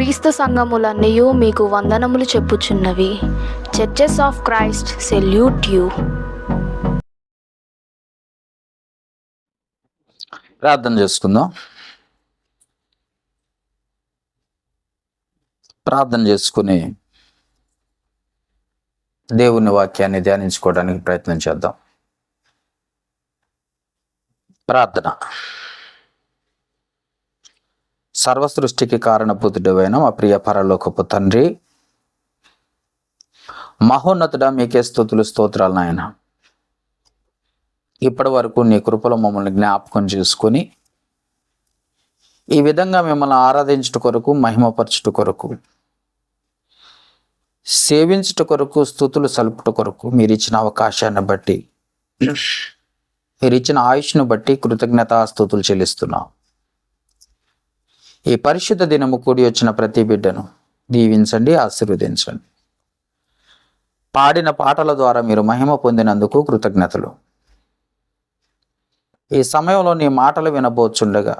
క్రీస్తు సంఘములన్నయు మీకు వందనములు చెప్పుచున్నవి. Churches of Christ salute you. ప్రార్థన చేసుకుందాం. ప్రార్థన చేసుకుని దేవుని వాక్యాన్ని ధ్యానించుకోవడానికి ప్రయత్నం చేద్దాం. ప్రార్థన. సర్వసృష్టికి కారణభూతుడైన మా ప్రియ పరలోకపు తండ్రి, మహోన్నతుడా, మీకే స్తుతులు స్తోత్రాలు నాయన. ఇప్పటి వరకు నీ కృపలో మమ్మల్ని జ్ఞాపకం చేసుకొని ఈ విధంగా మిమ్మల్ని ఆరాధించుట కొరకు, మహిమపరచుట కొరకు, సేవించుట కొరకు, స్తుతులు సలుపుట కొరకు మీరు ఇచ్చిన అవకాశాన్ని బట్టి, మీరు ఇచ్చిన ఆయుష్ను బట్టి కృతజ్ఞతాస్తుతులు చెల్లిస్తున్నాం. ఈ పరిశుద్ధ దినము కూడి వచ్చిన ప్రతి బిడ్డను దీవించండి, ఆశీర్వదించండి. పాడిన పాటల ద్వారా మీరు మహిమ పొందినందుకు కృతజ్ఞతలు. ఈ సమయంలో నీ మాటలు వినబోచుండగా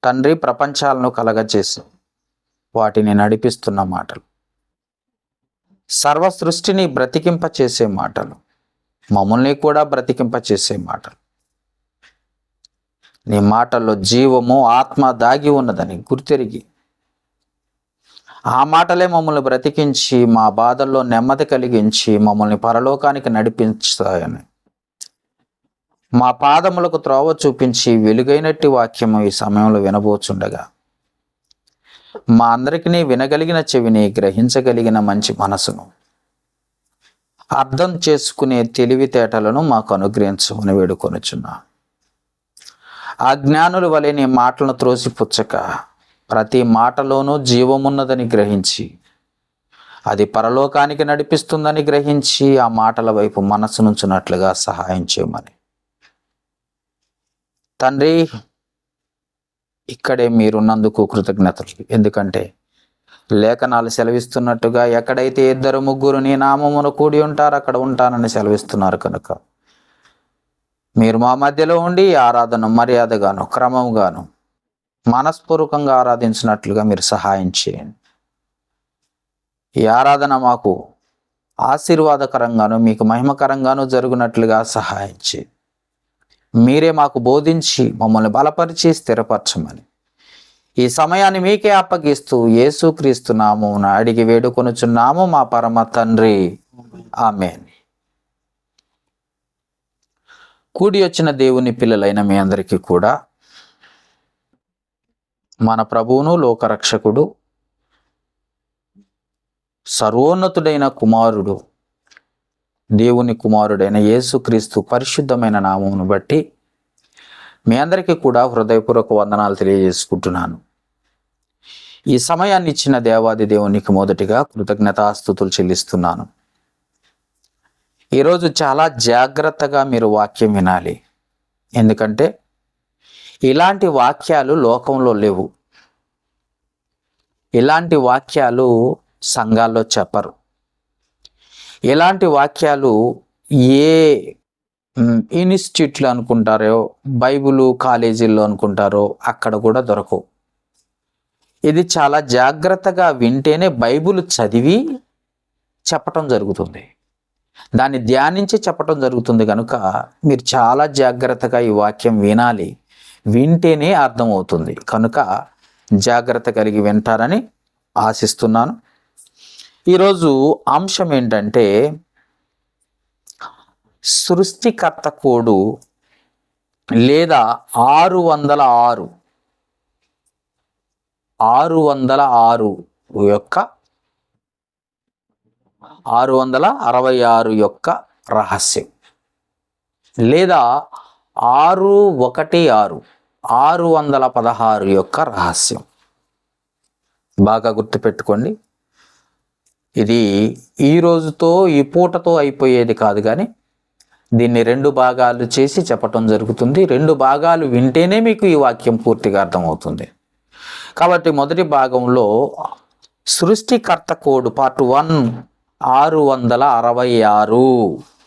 తండ్రి, ప్రపంచాలను కలగచేసి వాటిని నడిపిస్తున్న మాటలు, సర్వ సృష్టిని బ్రతికింప చేసే మాటలు, మమ్మల్ని కూడా బ్రతికింప చేసే మాటలు. నీ మాటల్లో జీవము, ఆత్మ దాగి ఉన్నదని గుర్తెరిగి ఆ మాటలే మమ్మల్ని బ్రతికించి మా బాధల్లో నెమ్మది కలిగించి మమ్మల్ని పరలోకానికి నడిపించాయని, మా పాదములకు త్రోవ చూపించి వెలుగైనట్టి వాక్యము ఈ సమయంలో వినబోచుండగా మా అందరికీ వినగలిగిన చెవిని, గ్రహించగలిగిన మంచి మనసును, అర్థం చేసుకునే తెలివితేటలను మాకు అనుగ్రహించమని వేడుకొనుచున్నా. అజ్ఞానుల వలె నీ మాటలను త్రోసిపుచ్చక ప్రతి మాటలోనూ జీవమున్నదని గ్రహించి అది పరలోకానికి నడిపిస్తుందని గ్రహించి ఆ మాటల వైపు మనసు నుంచున్నట్లుగా సహాయం చేయమని తండ్రి, ఇక్కడే మీరున్నందుకు కృతజ్ఞతలు. ఎందుకంటే లేఖనాలు సెలవిస్తున్నట్టుగా ఎక్కడైతే 2-3 నీ నామమున కూడి ఉంటారు అక్కడ ఉంటానని సెలవిస్తున్నారు. కనుక మీరు మా మధ్యలో ఉండి ఆరాధన మర్యాదగాను, క్రమంగాను, మనస్పూర్వకంగా ఆరాధించినట్లుగా మీరు సహాయం చేయండి. ఈ ఆరాధన మాకు ఆశీర్వాదకరంగాను, మీకు మహిమకరంగాను జరుగునట్లుగా సహాయం చేయండి. మీరే మాకు బోధించి మమ్మల్ని బలపరిచి స్థిరపరచమని ఈ సమయాన్ని మీకే అప్పగిస్తూ యేసుక్రీస్తు నామమున అడిగి వేడుకొనుచున్నాము మా పరమ తండ్రి, ఆమేన్. కూడి వచ్చిన దేవుని పిల్లలైన మీ అందరికీ కూడా మన ప్రభువును, లోకరక్షకుడు, సర్వోన్నతుడైన కుమారుడు, దేవుని కుమారుడైన యేసుక్రీస్తు పరిశుద్ధమైన నామమును బట్టి మీ అందరికీ కూడా హృదయపూర్వక వందనాలు తెలియజేసుకుంటున్నాను. ఈ సమయాన్ని ఇచ్చిన దేవాది దేవునికి మొదటిగా కృతజ్ఞతాస్తుతులు చెల్లిస్తున్నాను. ఈరోజు చాలా జాగ్రత్తగా మీరు వాక్యం వినాలి. ఎందుకంటే ఇలాంటి వాక్యాలు లోకంలో లేవు. ఇలాంటి వాక్యాలు సంఘాల్లో చెప్పరు. ఇలాంటి వాక్యాలు ఏ ఇన్స్టిట్యూట్లో అనుకుంటారో, బైబిల్ కాలేజీల్లో అనుకుంటారో అక్కడ కూడా దొరకవు. ఇది చాలా జాగ్రత్తగా వింటేనే బైబిల్ చదివి చెప్పటం జరుగుతుంది, దాన్ని ధ్యానించి చెప్పటం జరుగుతుంది. కనుక మీరు చాలా జాగ్రత్తగా ఈ వాక్యం వినాలి, వింటేనే అర్థమవుతుంది. కనుక జాగ్రత్త కలిగి వింటారని ఆశిస్తున్నాను. ఈరోజు అంశం ఏంటంటే సృష్టికర్త కోడు లేదా 606 యొక్క 666 యొక్క రహస్యం, లేదా 616 యొక్క రహస్యం. బాగా గుర్తుపెట్టుకోండి. ఇది ఈ రోజుతో, ఈ పూటతో అయిపోయేది కాదు, కానీ దీన్ని 2 భాగాలు చేసి చెప్పటం జరుగుతుంది. 2 భాగాలు వింటేనే మీకు ఈ వాక్యం పూర్తిగా అర్థమవుతుంది. కాబట్టి మొదటి భాగంలో సృష్టికర్త కోడ్ పార్ట్ 1 666.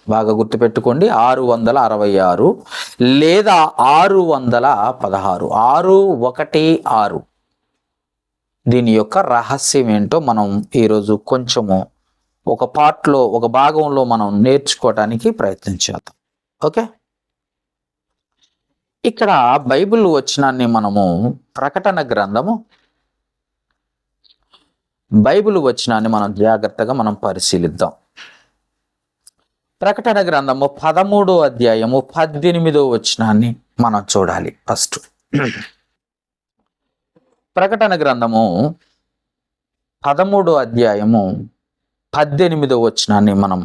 బాగా గుర్తుపెట్టుకోండి, 666 లేదా 616. 616 దీని యొక్క రహస్యం ఏంటో మనం ఈరోజు కొంచెము ఒక భాగంలో మనం నేర్చుకోవడానికి ప్రయత్నం చేద్దాం. ఓకే, ఇక్కడ బైబిల్ వచనాన్ని మనము ప్రకటన గ్రంథము బైబిల్ వచనాన్ని మనం జాగ్రత్తగా మనం పరిశీలిద్దాం. ప్రకటన గ్రంథము 13వ అధ్యాయము 18వ వచనాన్ని మనం చూడాలి. ఫస్ట్ ప్రకటన గ్రంథము 13వ అధ్యాయము 18వ వచనాన్ని మనం,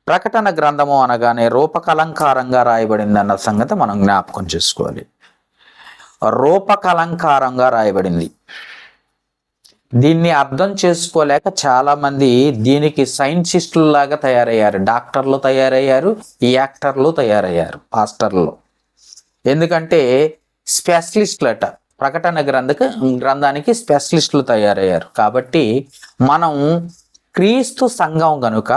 ప్రకటన గ్రంథము అనగానే రూపకలంకారంగా రాయబడింది అన్న సంగతి మనం జ్ఞాపకం చేసుకోవాలి. రూపకలంకారంగా రాయబడింది. దీన్ని అర్థం చేసుకోలేక చాలా మంది దీనికి సైంటిస్టుల లాగా తయారయ్యారు, డాక్టర్లు తయారయ్యారు, యాక్టర్లు తయారయ్యారు, పాస్టర్లు. ఎందుకంటే స్పెషలిస్టులట, ప్రకటన గ్రంథానికి స్పెషలిస్టులు తయారయ్యారు. కాబట్టి మనం క్రీస్తు సంఘం గనుక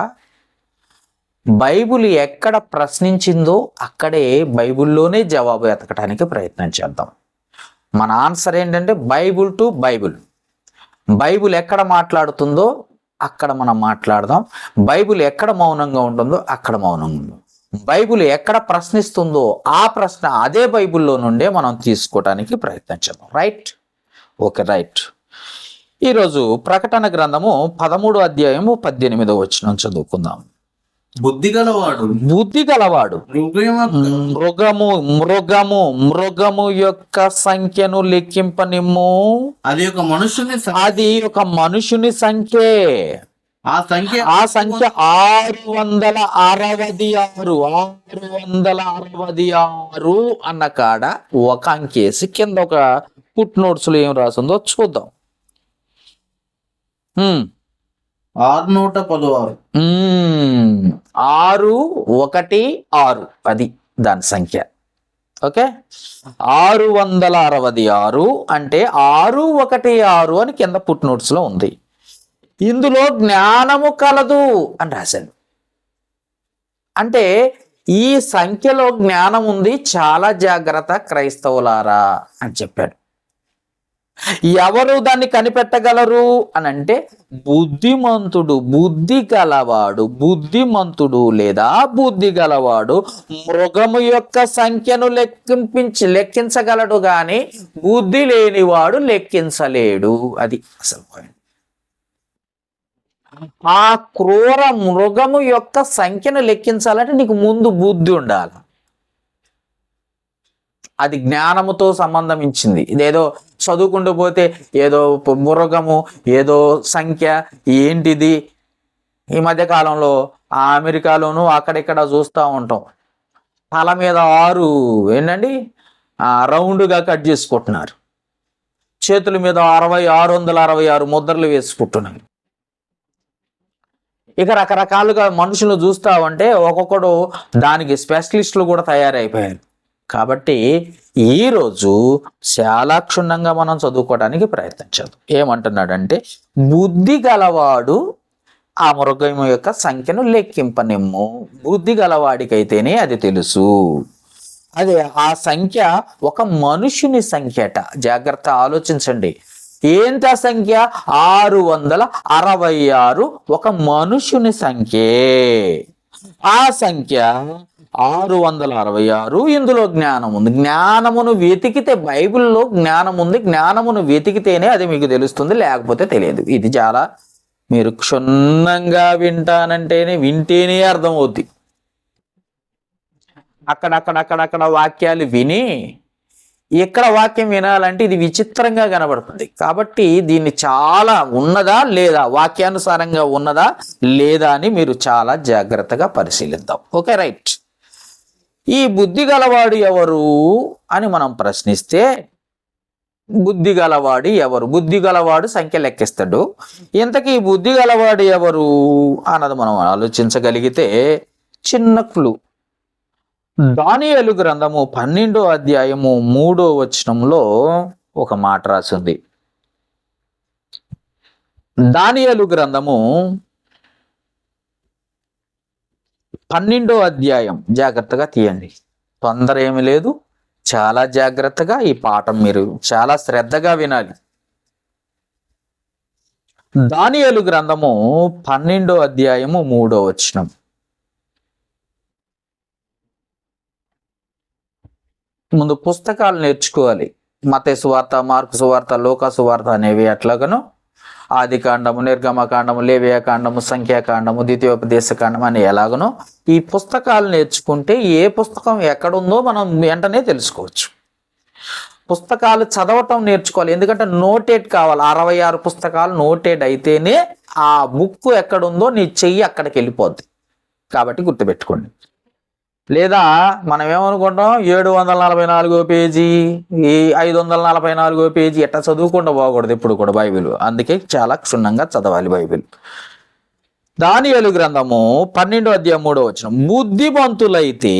బైబిల్ ఎక్కడ ప్రశ్నించిందో అక్కడే బైబిల్లోనే జవాబు వెతకడానికి ప్రయత్నం చేద్దాం. మన ఆన్సర్ ఏంటంటే బైబిల్ టు బైబిల్. బైబిల్ ఎక్కడ మాట్లాడుతుందో అక్కడ మనం మాట్లాడదాం. బైబిల్ ఎక్కడ మౌనంగా ఉంటుందో అక్కడ మౌనంగా ఉందాం. బైబిల్ ఎక్కడ ప్రశ్నిస్తుందో ఆ ప్రశ్న అదే బైబిల్లో నుండే మనం తీసుకోవడానికి ప్రయత్నం చేద్దాం. రైట్? Okay, right. ఈరోజు ప్రకటన గ్రంథము 13వ అధ్యాయము 18వ వచనం చదువుకుందాం. బుద్ధి గలవాడు మృగము యొక్క సంఖ్యను లెక్కింపనిమ్ము. అది ఒక మనుషుని సంఖ్యే. ఆ సంఖ్య 666 అన్న కాడ ఒక అంకేసి కింద ఒక ఫుట్ నోట్స్ లో ఏం రాసిందో చూద్దాం. 616 616 అది దాని సంఖ్య. ఓకే, 666 అంటే 616 అని కింద ఫుట్ నోట్స్ లో ఉంది. ఇందులో జ్ఞానము కలదు అని రాశాడు. అంటే ఈ సంఖ్యలో జ్ఞానం ఉంది, చాలా జాగ్రత్త క్రైస్తవులారా అని చెప్పాడు. ఎవరు దాన్ని కనిపెట్టగలరు అని అంటే బుద్ధిమంతుడు, బుద్ధిమంతుడు లేదా బుద్ధి గలవాడు మృగము యొక్క సంఖ్యను లెక్కించగలడు గాని బుద్ధి లేనివాడు లెక్కించలేడు. అది అసలు పాయింట్. ఆ క్రూర మృగము యొక్క సంఖ్యను లెక్కించాలంటే నీకు ముందు బుద్ధి ఉండాలి. అది జ్ఞానముతో సంబంధం ఇచ్చింది. ఇదేదో చదువుకుంటూ పోతే ఏదో మృగము, ఏదో సంఖ్య, ఏంటిది. ఈ మధ్య కాలంలో ఆ అమెరికాలోనూ అక్కడిక్కడ చూస్తూ ఉంటాం. తల మీద 6 ఏంటండి రౌండ్గా కట్ చేసుకుంటున్నారు. చేతుల మీద 666 ముద్రలు వేసుకుంటున్నారు. ఇక రకరకాలుగా మనుషులు చూస్తామంటే ఒక్కొక్కడు దానికి స్పెషలిస్టులు కూడా తయారైపోయారు. కాబట్టి ఈరోజు చాలా క్షుణ్ణంగా మనం చదువుకోవడానికి ప్రయత్నించాం. ఏమంటున్నాడంటే బుద్ధి గలవాడు ఆ మృగం యొక్క సంఖ్యను లెక్కింపనిమ్ము. బుద్ధి గలవాడికైతేనే అది తెలుసు. అదే ఆ సంఖ్య ఒక మనుషుని సంఖ్యట. జాగ్రత్త ఆలోచించండి. ఏంత సంఖ్య? 666 ఒక మనుషుని సంఖ్యే. ఆ సంఖ్య 666. ఇందులో జ్ఞానం ఉంది. జ్ఞానమును వెతికితే బైబిల్లో జ్ఞానం ఉంది. జ్ఞానమును వెతికితేనే అది మీకు తెలుస్తుంది, లేకపోతే తెలియదు. ఇది చాలా మీరు క్షుణ్ణంగా వింటేనే అర్థమవుద్ది. అక్కడక్కడ వాక్యాలు విని ఇక్కడ వాక్యం వినాలంటే ఇది విచిత్రంగా కనబడుతుంది. కాబట్టి దీన్ని చాలా ఉన్నదా లేదా, వాక్యానుసారంగా ఉన్నదా లేదా అని మీరు చాలా జాగ్రత్తగా పరిశీలిద్దాం. Okay, right. ఈ బుద్ధి గలవాడు ఎవరు అని మనం ప్రశ్నిస్తే బుద్ధి గలవాడు ఎవరు? బుద్ధి గలవాడు సంఖ్య లెక్కిస్తాడు. ఇంతకీ బుద్ధి గలవాడు ఎవరు అన్నది మనం ఆలోచించగలిగితే చిన్న క్లూ. దానియేలు గ్రంథము 12వ అధ్యాయము 3వ వచనంలో ఒక మాట రాసింది. దానియేలు గ్రంథము 12వ అధ్యాయం జాగ్రత్తగా తీయండి, తొందర ఏమి లేదు. చాలా జాగ్రత్తగా ఈ పాఠం మీరు చాలా శ్రద్ధగా వినాలి. దానియేలు గ్రంథము 12వ అధ్యాయము 3వ వచనం. ముందు పుస్తకాలు నేర్చుకోవాలి. మత్తయి సువార్త, మార్కు సువార్త, లూకా సువార్త అనేవి అట్లాగను ఆది కాండము, నిర్గమకాండము, లేవియా కాండము, సంఖ్యాకాండము, ద్వితీయోపదేశ కాండము అని ఎలాగనో ఈ పుస్తకాలు నేర్చుకుంటే ఏ పుస్తకం ఎక్కడుందో మనం వెంటనే తెలుసుకోవచ్చు. పుస్తకాలు చదవటం నేర్చుకోవాలి. ఎందుకంటే నోటెడ్ కావాలి. 66 పుస్తకాలు నోటెడ్ అయితేనే ఆ బుక్ ఎక్కడుందో నీ చెయ్యి అక్కడికి వెళ్ళిపోద్ది. కాబట్టి గుర్తుపెట్టుకోండి. లేదా మనం ఏమనుకుంటాం, 744 పేజీ, ఈ 544 పేజీ ఎట్లా చదువుకుంటూ పోకూడదు ఎప్పుడు కూడా బైబిల్. అందుకే చాలా క్షుణ్ణంగా చదవాలి బైబిల్. దానియేలు గ్రంథము 12వ అధ్యాయం 3వ వచనం. బుద్ధిమంతులైతే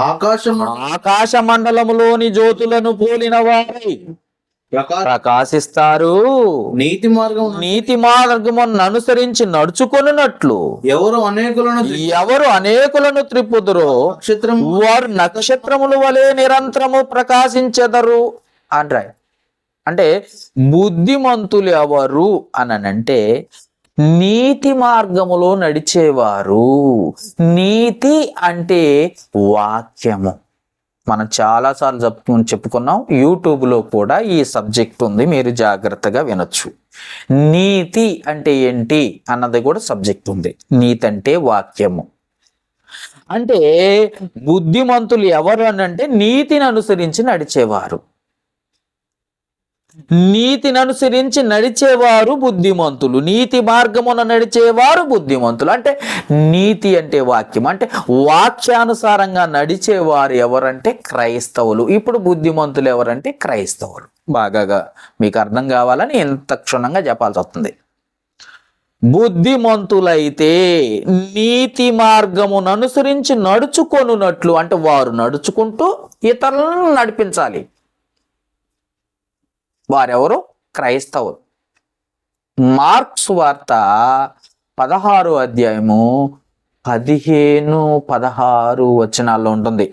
ఆకాశ మండలములోని జ్యోతులను పోలిన వారై ప్రకాశిస్తారు. నీతి మార్గమును అనుసరించి నడుచుకొనున్నట్లు ఎవరు అనేకులను త్రిప్పుదురో వారు నక్షత్రముల వలె నిరంతరము ప్రకాశించెదరు అంటారు. అంటే బుద్ధిమంతులు ఎవరు అనంటే నీతి మార్గములో నడిచేవారు. నీతి అంటే వాక్యము. మనం చాలాసార్లు చెప్పుకున్నాం. యూట్యూబ్లో కూడా ఈ సబ్జెక్ట్ ఉంది, మీరు జాగ్రత్తగా వినొచ్చు. నీతి అంటే ఏంటి అన్నది కూడా సబ్జెక్ట్ ఉంది. నీతి అంటే వాక్యము. అంటే బుద్ధిమంతులు ఎవరు అనంటే నీతిని అనుసరించి నడిచేవారు. నీతిని అనుసరించి నడిచేవారు బుద్ధిమంతులు. నీతి మార్గమున నడిచేవారు బుద్ధిమంతులు. అంటే నీతి అంటే వాక్యం. అంటే వాక్యానుసారంగా నడిచేవారు ఎవరంటే క్రైస్తవులు. ఇప్పుడు బుద్ధిమంతులు ఎవరంటే క్రైస్తవులు. బాగా మీకు అర్థం కావాలని ఎంత క్షుణ్ణంగా చెప్పాల్సి వస్తుంది. బుద్ధిమంతులైతే నీతి మార్గమును అనుసరించి నడుచుకొనున్నట్లు, అంటే వారు నడుచుకుంటూ ఇతరులను నడిపించాలి. వారెవరు? క్రైస్తవులు. మార్క్స్ వార్త 16వ అధ్యాయము 15-16 వచనాల్లో ఉంటుంది.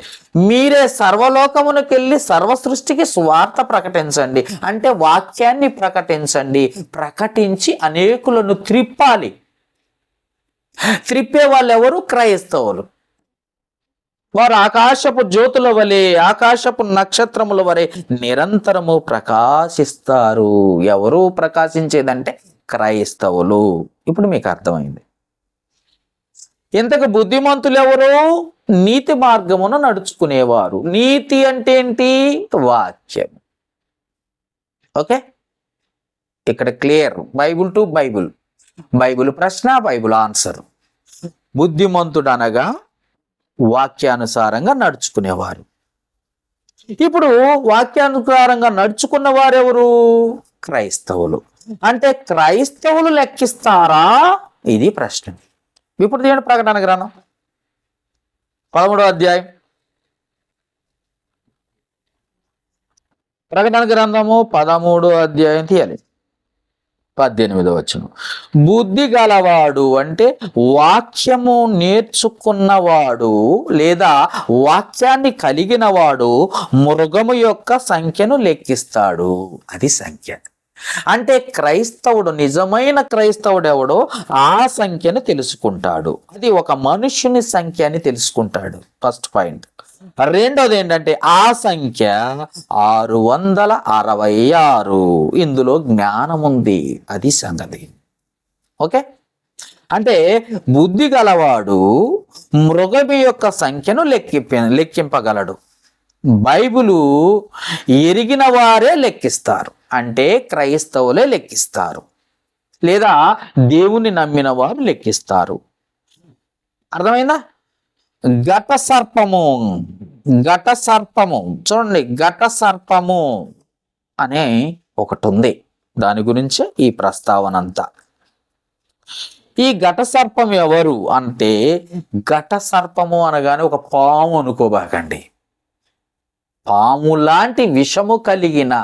మీరే సర్వలోకమునకెళ్ళి సర్వ సృష్టికి సువార్త ప్రకటించండి. అంటే వాక్యాన్ని ప్రకటించండి. ప్రకటించి అనేకులను త్రిప్పాలి. త్రిప్పే వాళ్ళు ఎవరు? క్రైస్తవులు. వారు ఆకాశపు జ్యోతుల వలె, ఆకాశపు నక్షత్రముల వలె నిరంతరము ప్రకాశిస్తారు. ఎవరు ప్రకాశించేదంటే క్రైస్తవులు. ఇప్పుడు మీకు అర్థమైంది. ఇంతకు బుద్ధిమంతులు ఎవరు? నీతి మార్గమును నడుచుకునేవారు. నీతి అంటే ఏంటి? వాక్యం. ఓకే, ఇక్కడ clear. Bible to Bible. Bible ప్రశ్న, బైబుల్ ఆన్సర్. బుద్ధిమంతుడు అనగా వాక్యానుసారంగా నడుచుకునేవారు. ఇప్పుడు వాక్యానుసారంగా నడుచుకున్న వారెవరు? క్రైస్తవులు. అంటే క్రైస్తవులు లెక్కిస్తారా? ఇది ప్రశ్న. ఇప్పుడు తీయండి ప్రకటన గ్రంథం 13వ అధ్యాయం. ప్రకటన గ్రంథము 13వ అధ్యాయం తీయాలి. 18వ వచనం. బుద్ధి గలవాడు అంటే వాక్యము నేర్చుకున్నవాడు లేదా వాక్యాన్ని కలిగిన వాడు మృగము యొక్క సంఖ్యను లెక్కిస్తాడు. అది సంఖ్య. అంటే క్రైస్తవుడు, నిజమైన క్రైస్తవుడు ఎవడో ఆ సంఖ్యను తెలుసుకుంటాడు. అది ఒక మనుష్యుని సంఖ్య అని తెలుసుకుంటాడు. First point. రెండోది ఏంటంటే ఆ సంఖ్య 666. ఇందులో జ్ఞానం ఉంది. అది సంగతి. ఓకే, అంటే బుద్ధి గలవాడు మృగమి యొక్క సంఖ్యను లెక్కింపగలడు. బైబిలు ఎరిగిన వారే లెక్కిస్తారు. అంటే క్రైస్తవులే లెక్కిస్తారు లేదా దేవుని నమ్మిన వారు లెక్కిస్తారు. అర్థమైందా? ఘట సర్పము చూడండి, ఘట సర్పము అనే ఒకటి ఉంది. దాని గురించే ఈ ప్రస్తావన అంతా. ఈ ఘట సర్పం ఎవరు అంటే, ఘట సర్పము అనగానే ఒక పాము అనుకోబాకండి. పాము లాంటి విషము కలిగిన,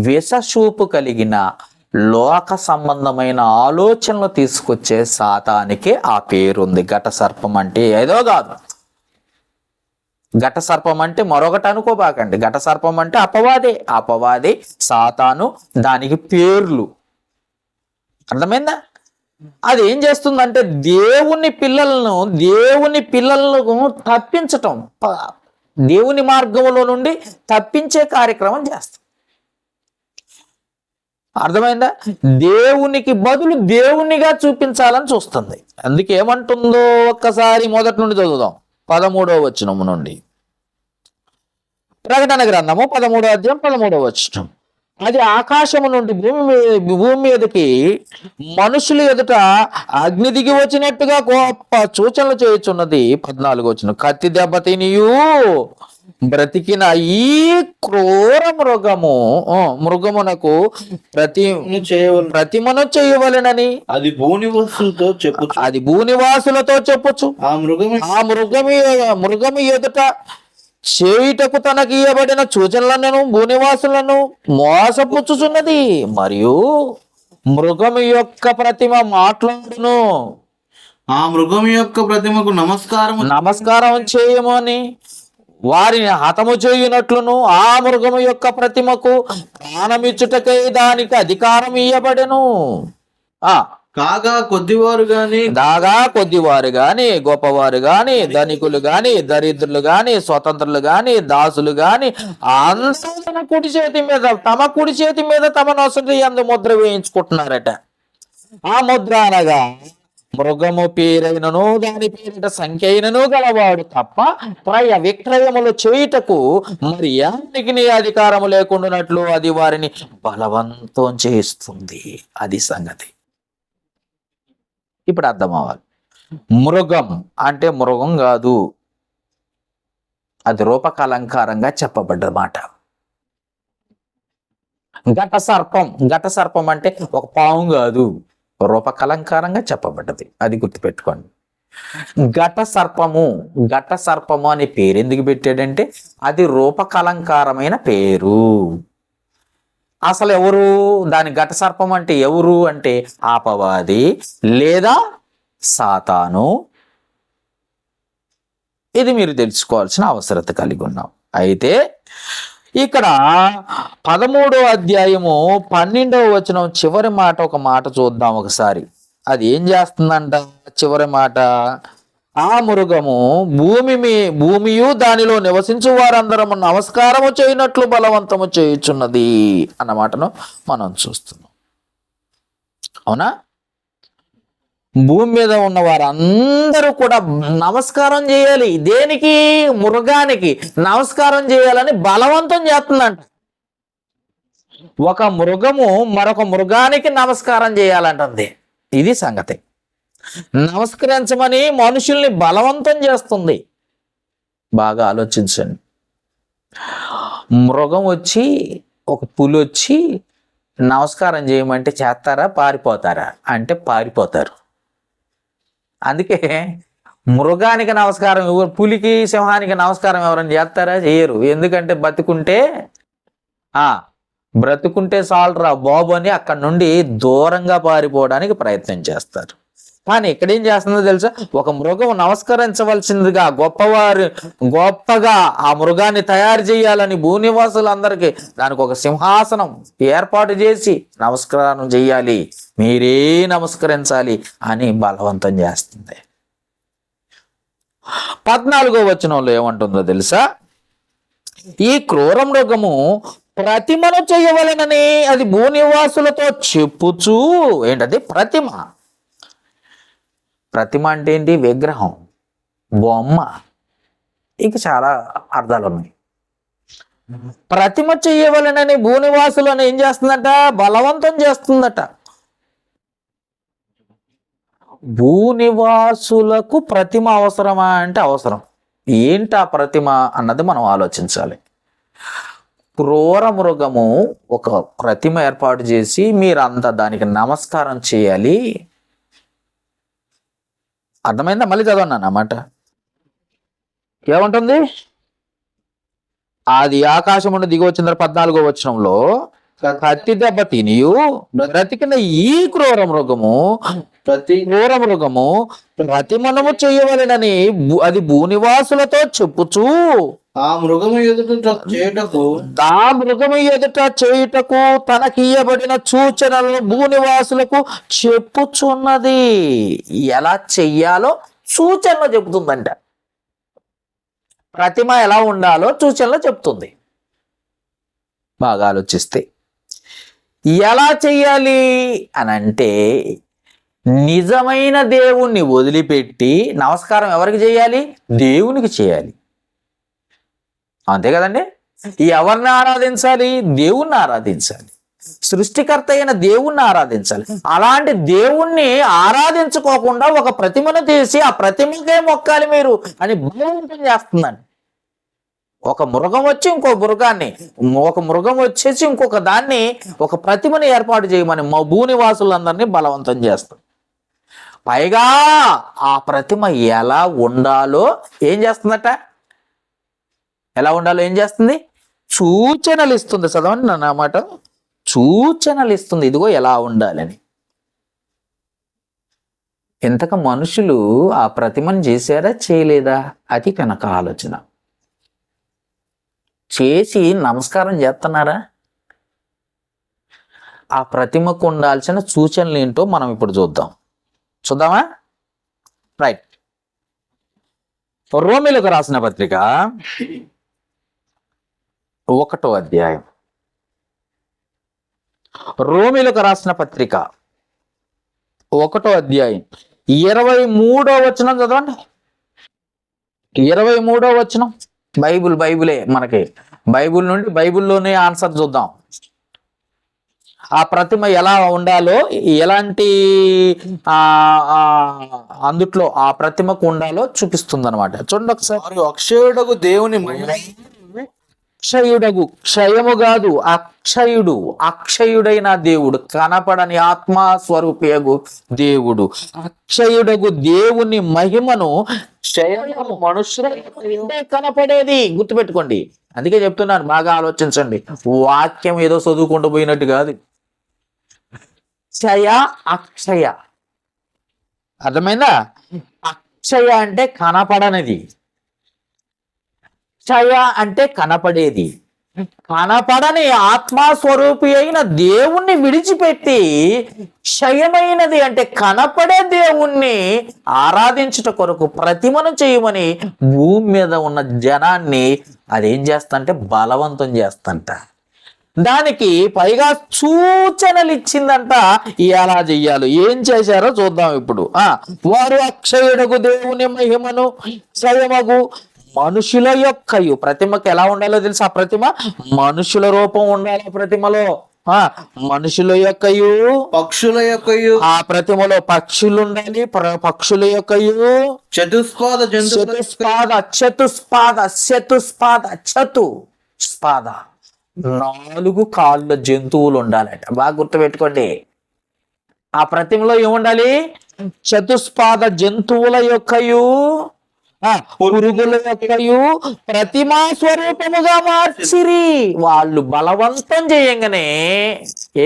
విషచూపు కలిగిన, లోక సంబంధమైన ఆలోచనలు తీసుకొచ్చే సాతానికే ఆ పేరుంది. ఘట సర్పం అంటే ఏదో కాదు. ఘట సర్పం అంటే మరొకటి అనుకోబాకండి. ఘట సర్పం అంటే అపవాదే, సాతాను, దానికి పేర్లు. అర్థమైందా? అది ఏం చేస్తుందంటే దేవుని పిల్లలను తప్పించటం, దేవుని మార్గంలో నుండి తప్పించే కార్యక్రమం చేస్తాం. అర్థమైందా? దేవునికి బదులు దేవునిగా చూపించాలని చూస్తుంది. అందుకే ఏమంటుందో ఒక్కసారి మొదటి నుండి చదువుదాం, 13వ వచనం నుండి. ప్రకటన గ్రంథము 13వ అధ్యాయం 13వ వచనం. అది ఆకాశము నుండి భూమి మీదకి మనుషుల ఎదుట అగ్ని దిగి వచ్చినట్టుగా గొప్ప సూచనలు చేయుచున్నది. 14వ వచనం. కత్తి దెబ్బ తినియు బ్రతికిన ఈ క్రూర మృగమునకు ప్రతిమను చేయవలెనని అది భూనివాసులతో చెప్పుచు ఆ మృగము ఎదుట చేయుటకు తనకి ఇవ్వబడిన సూచనలను భూనివాసులను మోసపుచ్చుచున్నది. మరియు మృగము యొక్క ప్రతిమ మాట్లాడును. ఆ మృగం యొక్క ప్రతిమకు నమస్కారం చేయమని వారిని హతము చేయునట్లును ఆ మృగము యొక్క ప్రతిమకు ప్రాణమిచ్చుటకై దానికి అధికారం ఇయ్యబడెను. కాగా కొద్దివారు గాని గొప్పవారు గాని ధనికులు గాని దరిద్రులు గాని స్వతంత్రులు గాని దాసులు గాని అందరూ తమ కుడి చేతి మీద తమ నొసటి యందు ముద్ర వేయించుకుంటున్నారట. ఆ ముద్ర అనగా మృగము పేరైనను దాని పేరిట సంఖ్య అయినను గలవాడు తప్ప క్రయ విక్రయములు చేయుటకు మరి ఎవరికి అధికారము లేకుండానట్లు అది వారిని బలవంతం చేస్తుంది. అది సంగతి. ఇప్పుడు అర్థం అవ్వాలి. మృగం అంటే మృగం కాదు, అది రూపకలంకారంగా చెప్పబడ్డ మాట. ఘట సర్పం అంటే ఒక పాము కాదు, రూపకలంకారంగా చెప్పబడ్డది. అది గుర్తుపెట్టుకోండి. ఘట సర్పము అనే పేరు ఎందుకు పెట్టాడంటే అది రూపకలంకారమైన పేరు. అసలు ఎవరు దాని ఘట సర్పం అంటే ఎవరు అంటే ఆపవాది లేదా సాతాను. ఇది మీరు తెలుసుకోవాల్సిన అవసరత కలిగి ఉన్నాం. అయితే ఇక్కడ 13వ అధ్యాయము 12వ వచనం చివరి మాట, ఒక మాట చూద్దాం ఒకసారి. అది ఏం చేస్తుందంట? చివరి మాట, ఆ మృగము భూమియు దానిలో నివసించు వారందరము నమస్కారము చేయనట్లు బలవంతము చేయుచున్నది అన్న మాటను మనం చూస్తున్నాం. అవునా? భూమి మీద ఉన్న వారందరూ కూడా నమస్కారం చేయాలి. దేనికి? మృగానికి నమస్కారం చేయాలని బలవంతం చేస్తుందంట. ఒక మృగము మరొక మృగానికి నమస్కారం చేయాలంటుంది. ఇది సంగతి. నమస్కరించమని మనుషుల్ని బలవంతం చేస్తుంది. బాగా ఆలోచించండి. మృగం వచ్చి, ఒక పులి వచ్చి నమస్కారం చేయమంటే చేస్తారా? పారిపోతారా? అంటే పారిపోతారు. అందుకే మృగానికి నమస్కారం, పులికి సింహానికి నమస్కారం ఎవరైనా చేస్తారా? చేయరు. ఎందుకంటే బ్రతుకుంటే చాలరా బాబు అని అక్కడ నుండి దూరంగా పారిపోవడానికి ప్రయత్నం చేస్తారు. కానీ ఇక్కడ ఏం చేస్తుందో తెలుసా? ఒక మృగం నమస్కరించవలసిందిగా గొప్పగా ఆ మృగాన్ని తయారు చేయాలని భూనివాసులందరికీ దానికి ఒక సింహాసనం ఏర్పాటు చేసి నమస్కారం చెయ్యాలి, మీరే నమస్కరించాలి అని బలవంతం చేస్తుంది. 14వ వచనంలో ఏమంటుందో తెలుసా? ఈ క్రూర మృగము ప్రతిమను చేయవలెనని అది భూనివాసులతో చెప్పుచూ. ఏంటది? ప్రతిమ అంటే ఏంటి? విగ్రహం, బొమ్మ. ఇంక చాలా అర్థాలు ఉన్నాయి. ప్రతిమ చేయవలెనని భూనివాసులను ఏం చేస్తుందట? బలవంతం చేస్తుందట. భూనివాసులకు ప్రతిమ అవసరమా అంటే అవసరం. ఏంటి ఆ ప్రతిమ అన్నది మనం ఆలోచించాలి. క్రూర మృగము ఒక ప్రతిమ ఏర్పాటు చేసి మీరంతా దానికి నమస్కారం చేయాలి. అర్థమైందా? మళ్ళీ చదవన్నా అన్నమాట. ఏమంటుంది? అది ఆకాశమును దిగి వచ్చిన 14వ వచనంలో, కత్తి దెబ్బ తినియు బ్రతికిన ఈ క్రూర మృగము ప్రతిమనము చేయవలెనని అది భూనివాసులతో చెప్పుచూ ఆ మృగము ఎదుట చేయుటకు ఆ మృగము ఎదుట చేయుటకు తనకియ్యబడిన సూచనలను భూనివాసులకు చెప్పుచున్నది. ఎలా చెయ్యాలో సూచనలు చెబుతుందంట. ప్రతిమ ఎలా ఉండాలో సూచనలు చెప్తుంది. బాగా ఆలోచిస్తే ఎలా చెయ్యాలి అని అంటే, నిజమైన దేవుణ్ణి వదిలిపెట్టి నమస్కారం ఎవరికి చేయాలి? దేవునికి చేయాలి. అంతే కదండి. ఎవరిని ఆరాధించాలి? దేవుణ్ణి ఆరాధించాలి. సృష్టికర్త అయిన దేవుణ్ణి ఆరాధించాలి. అలాంటి దేవుణ్ణి ఆరాధించుకోకుండా ఒక ప్రతిమను తీసి ఆ ప్రతిమకే మొక్కాలి మీరు అని బలవంతం చేస్తుందండి. ఒక మృగం వచ్చి ఇంకో మృగాన్ని, ఒక మృగం వచ్చేసి ఇంకొక దాన్ని, ఒక ప్రతిమని ఏర్పాటు చేయమని మా భూనివాసులందరినీ బలవంతం చేస్తాం. పైగా ఆ ప్రతిమ ఎలా ఉండాలో ఏం చేస్తుందట? ఎలా ఉండాలో ఏం చేస్తుంది? సూచనలు ఇస్తుంది. చదవండి నా మాట. సూచనలు ఇస్తుంది, ఇదిగో ఎలా ఉండాలని. ఇంతక మనుషులు ఆ ప్రతిమను చేశారా చేయలేదా? అది కనుక ఆలోచన. చేసి నమస్కారం చేస్తున్నారా? ఆ ప్రతిమకు ఉండాల్సిన సూచనలు ఏంటో మనం ఇప్పుడు చూద్దామా? రైట్. రోమీలకు రాసిన పత్రిక 1వ అధ్యాయం. రోమీలకు రాసిన పత్రిక 1వ అధ్యాయం 23వ వచనం చదవండి. 23వ వచనం. బైబులే మనకి. బైబుల్ నుండి బైబుల్లోనే ఆన్సర్ చూద్దాం. ఆ ప్రతిమ ఎలా ఉండాలో, ఎలాంటి అందుట్లో ఆ ప్రతిమకు ఉండాలో చూపిస్తుంది అనమాట. చూడండి ఒకసారి. అక్షయుడకు దేవుని అక్షయుడగు, క్షయము కాదు, అక్షయుడైన దేవుడు, కనపడని ఆత్మస్వరూపియగు దేవుడు, అక్షయుడగు దేవుని మహిమను క్షయము మనుషులే కనపడేది. గుర్తుపెట్టుకోండి. అందుకే చెప్తున్నాను, బాగా ఆలోచించండి. వాక్యం ఏదో చదువుకుంటూ పోయినట్టు కాదు. అక్షయ, అర్థమైందా? అక్షయ అంటే కనపడనిది, క్షయ అంటే కనపడేది. కనపడని ఆత్మస్వరూపి అయిన దేవుణ్ణి విడిచిపెట్టి క్షయమైనది అంటే కనపడే దేవుణ్ణి ఆరాధించుట కొరకు ప్రతిమను చేయమని భూమి మీద ఉన్న జనాన్ని అదేం చేస్తంటే బలవంతం చేస్తంట. దానికి పైగా సూచనలు ఇచ్చిందంట. ఎలా చెయ్యాలో, ఏం చేశారో చూద్దాం ఇప్పుడు. వారు అక్షయుడకు దేవుని మహిమను క్షయమగు మనుషుల యొక్కయు, ప్రతిమకు ఎలా ఉండాలో తెలుసు? ఆ ప్రతిమ మనుషుల రూపం ఉండాలి. ప్రతిమలో మనుషుల యొక్కయు, పక్షుల యొక్కయు, ఆ ప్రతిమలో పక్షులు ఉండాలి. పక్షుల యొక్కయు చతుస్పాద 4 కాళ్ళ జంతువులు ఉండాలట. బాగా గుర్తుపెట్టుకోండి. ఆ ప్రతిమలో ఏముండాలి? చతుస్పాద జంతువుల యొక్కయు, పురుగుల యొక్కయు ప్రతిమా స్వరూపముగా మార్చిరి. వాళ్ళు బలవంతం చేయంగానే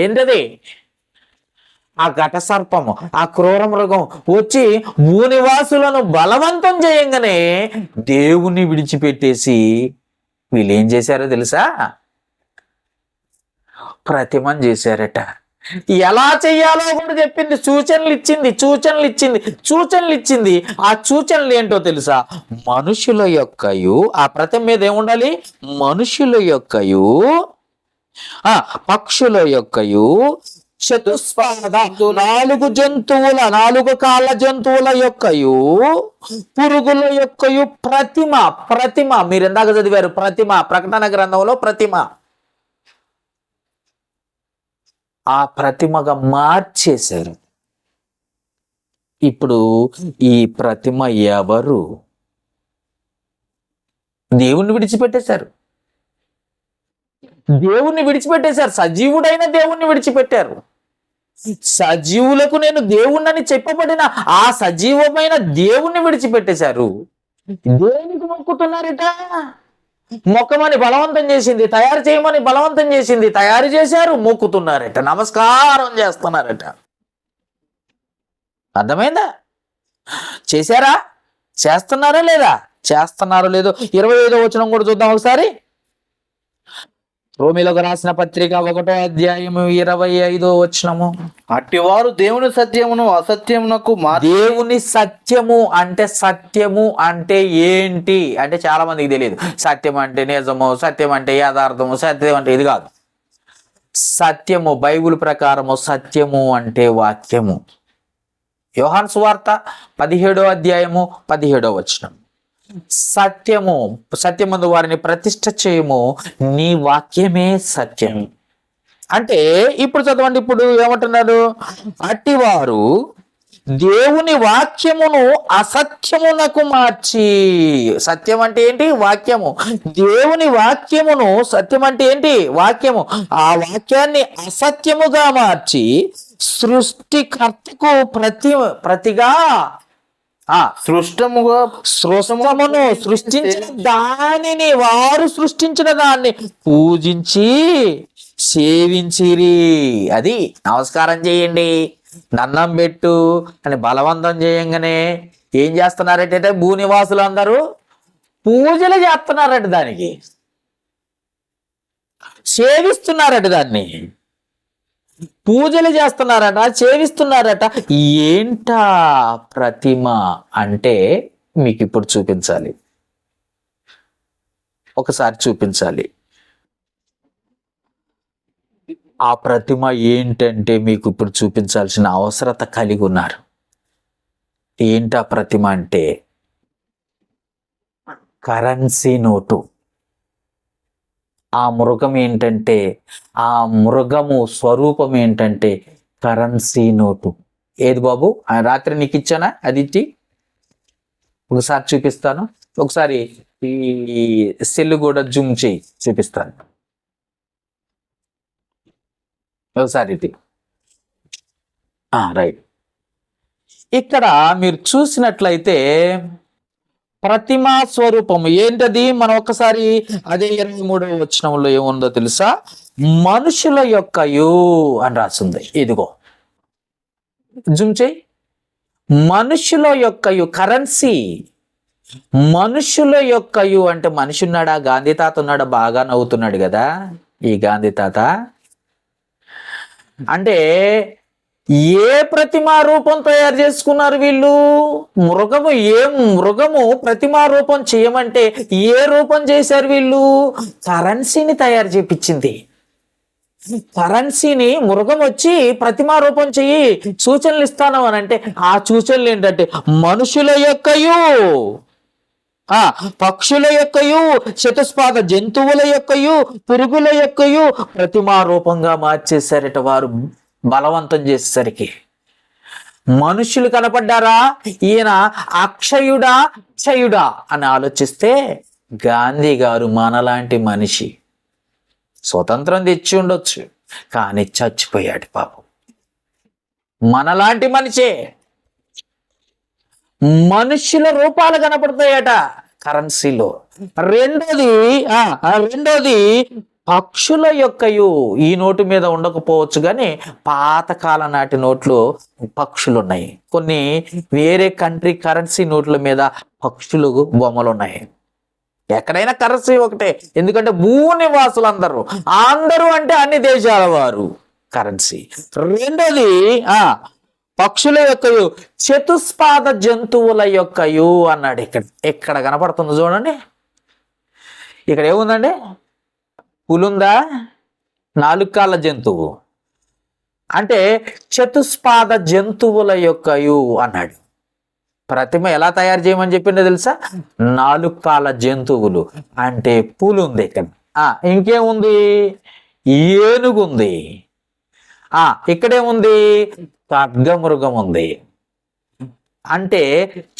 ఏంటది? ఆ ఘట సర్పము, ఆ క్రూర మృగం వచ్చి భూనివాసులను బలవంతం చేయంగానే దేవుని విడిచిపెట్టేసి వీళ్ళు ఏం చేశారో తెలుసా? ప్రతిమను చేశారట. ఎలా చెయ్యాలో కూడా చెప్పింది. సూచనలు ఇచ్చింది. ఆ సూచనలు ఏంటో తెలుసా? మనుషుల యొక్కయు, ఆ ప్రతిమ మీద ఏముండాలి? మనుషుల యొక్కయు, పక్షుల యొక్కయు, చతుస్పాద 4 కాళ్ళ జంతువుల యొక్కయు, పురుగుల యొక్కయు ప్రతిమ. మీరు ఎందాక చదివారు ప్రతిమ, ప్రకటన గ్రంథంలో ప్రతిమ. ఆ ప్రతిమగా మార్చేశారు. ఇప్పుడు ఈ ప్రతిమ ఎవరు? దేవుణ్ణి విడిచిపెట్టేశారు. సజీవుడైన దేవుణ్ణి విడిచిపెట్టారు. సజీవులకు నేను దేవుణ్ణని చెప్పబడిన ఆ సజీవమైన దేవుణ్ణి విడిచిపెట్టేశారు. దేనికి మొక్కుతున్నారట? మొక్కమని బలవంతం చేసింది, తయారు చేయమని బలవంతం చేసింది, తయారు చేశారు, మొక్కుతున్నారట, నమస్కారం చేస్తున్నారట. అర్థమైందా? చేశారా? చేస్తున్నారా లేదా? చేస్తున్నారో లేదో 25వ వచనం కూడా చూద్దాం ఒకసారి. రోమిలకు రాసిన పత్రిక 1వ అధ్యాయము 25వ వచనము. అట్టివారు దేవుని సత్యమును అసత్యమునకు దేవుని సత్యము అంటే ఏంటి అంటే చాలా మందికి తెలియదు. సత్యం అంటే నిజము, సత్యం అంటే యథార్థము, సత్యం అంటే ఇది కాదు. సత్యము బైబిల్ ప్రకారము సత్యము అంటే వాక్యము. యోహాను సువార్త 17వ అధ్యాయము 17వ వచనం. సత్యమందు వారిని ప్రతిష్ఠ చేయము, నీ వాక్యమే సత్యం. అంటే ఇప్పుడు చదవండి, ఇప్పుడు ఏమంటున్నారు? అట్టివారు దేవుని వాక్యమును అసత్యమునకు మార్చి. సత్యం అంటే ఏంటి? వాక్యము. దేవుని వాక్యమును, సత్యం అంటే ఏంటి? వాక్యము. ఆ వాక్యాన్ని అసత్యముగా మార్చి సృష్టికర్తకు ప్రతిగా సృష్టమును సృష్టించిన దానిని, వారు సృష్టించిన దాన్ని పూజించి సేవించిరి. అది నమస్కారం చేయండి, దండం పెట్టు అని బలవంతం చేయంగానే ఏం చేస్తున్నారంటే భూనివాసులు అందరూ పూజలు చేస్తున్నారట, దానికి సేవిస్తున్నారట, దాన్ని పూజలు చేస్తున్నారట, సేవిస్తున్నారట. ఏంటా ప్రతిమ అంటే మీకు ఇప్పుడు చూపించాలి, ఒకసారి చూపించాలి. ఆ ప్రతిమ ఏంటంటే మీకు ఇప్పుడు చూపించాల్సిన అవసరత కలిగి ఉన్నారు. ఏంటా ప్రతిమ అంటే కరెన్సీ నోటు. ఆ మృగం ఏంటంటే, ఆ మృగము స్వరూపం ఏంటంటే కరెన్సీ నోటు. ఏది బాబు, ఆ రాత్రి నీకు ఇచ్చానా? అది ఇచ్చి ఒకసారి చూపిస్తాను. ఒకసారి ఈ సెల్లు కూడా జూమ్ చేయి, చూపిస్తాను ఒకసారి. ఇది రైట్. ఇక్కడ మీరు చూసినట్లయితే ప్రతిమా స్వరూపము ఏంటది? మనం ఒక్కసారి అదే 23వ వచనంలో ఏముందో తెలుసా? మనుషుల యొక్కయు అని రాసింది. ఇదిగో జూమ్ చేయి. మనుషుల యొక్కయు కరెన్సీ. మనుషుల యొక్కయు అంటే మనిషి ఉన్నాడా? గాంధీ తాత ఉన్నాడా? బాగా నవ్వుతున్నాడు కదా ఈ గాంధీ తాత. అంటే ఏ ప్రతిమా రూపం తయారు చేసుకున్నారు వీళ్ళు? మృగము ప్రతిమా రూపం చేయమంటే ఏ రూపం చేశారు వీళ్ళు? కరెన్సీని తయారు చేపించింది. కరెన్సీని మృగం వచ్చి ప్రతిమా రూపం చెయ్యి, సూచనలు ఇస్తాను అని అంటే ఆ సూచనలు ఏంటంటే మనుషుల యొక్కయు, పక్షుల యొక్కయు, చతుస్పాద జంతువుల యొక్కయు, పురుగుల యొక్కయు ప్రతిమా రూపంగా మార్చేశారట వారు, బలవంతం చేసేసరికి. మనుషులు కనపడ్డారా? ఈయన అక్షయుడా అక్షయుడా అని ఆలోచిస్తే గాంధీ గారు మనలాంటి మనిషి, స్వతంత్రం తెచ్చి ఉండొచ్చు కానీ చచ్చిపోయాడు పాపం. మనలాంటి మనిషే. మనుషుల రూపాలు కనపడతాయట కరెన్సీలో. రెండోది పక్షుల యొక్కయు. ఈ నోటు మీద ఉండకపోవచ్చు కానీ పాతకాల నాటి నోట్లు పక్షులు ఉన్నాయి. కొన్ని వేరే కంట్రీ కరెన్సీ నోట్ల మీద పక్షులు బొమ్మలు ఉన్నాయి. ఎక్కడైనా కరెన్సీ ఒకటే, ఎందుకంటే భూనివాసులు అందరూ అంటే అన్ని దేశాల వారు కరెన్సీ. రెండోది పక్షుల యొక్కయు, చతుస్పాద జంతువుల యొక్కయు అన్నాడు. ఇక్కడ కనపడుతుంది చూడండి. ఇక్కడ ఏముందండి? పులుందా? 4 కాళ్ళ జంతువు. అంటే చతుస్పాద జంతువుల యొక్కయు అన్నాడు. ప్రతిమ ఎలా తయారు చేయమని చెప్పిందో తెలుసా? 4 కాళ్ళ జంతువులు అంటే పులుంది. ఇక్కడ ఇంకేముంది? ఏనుగుంది. ఇక్కడేముంది? ఖడ్గమృగం ఉంది. అంటే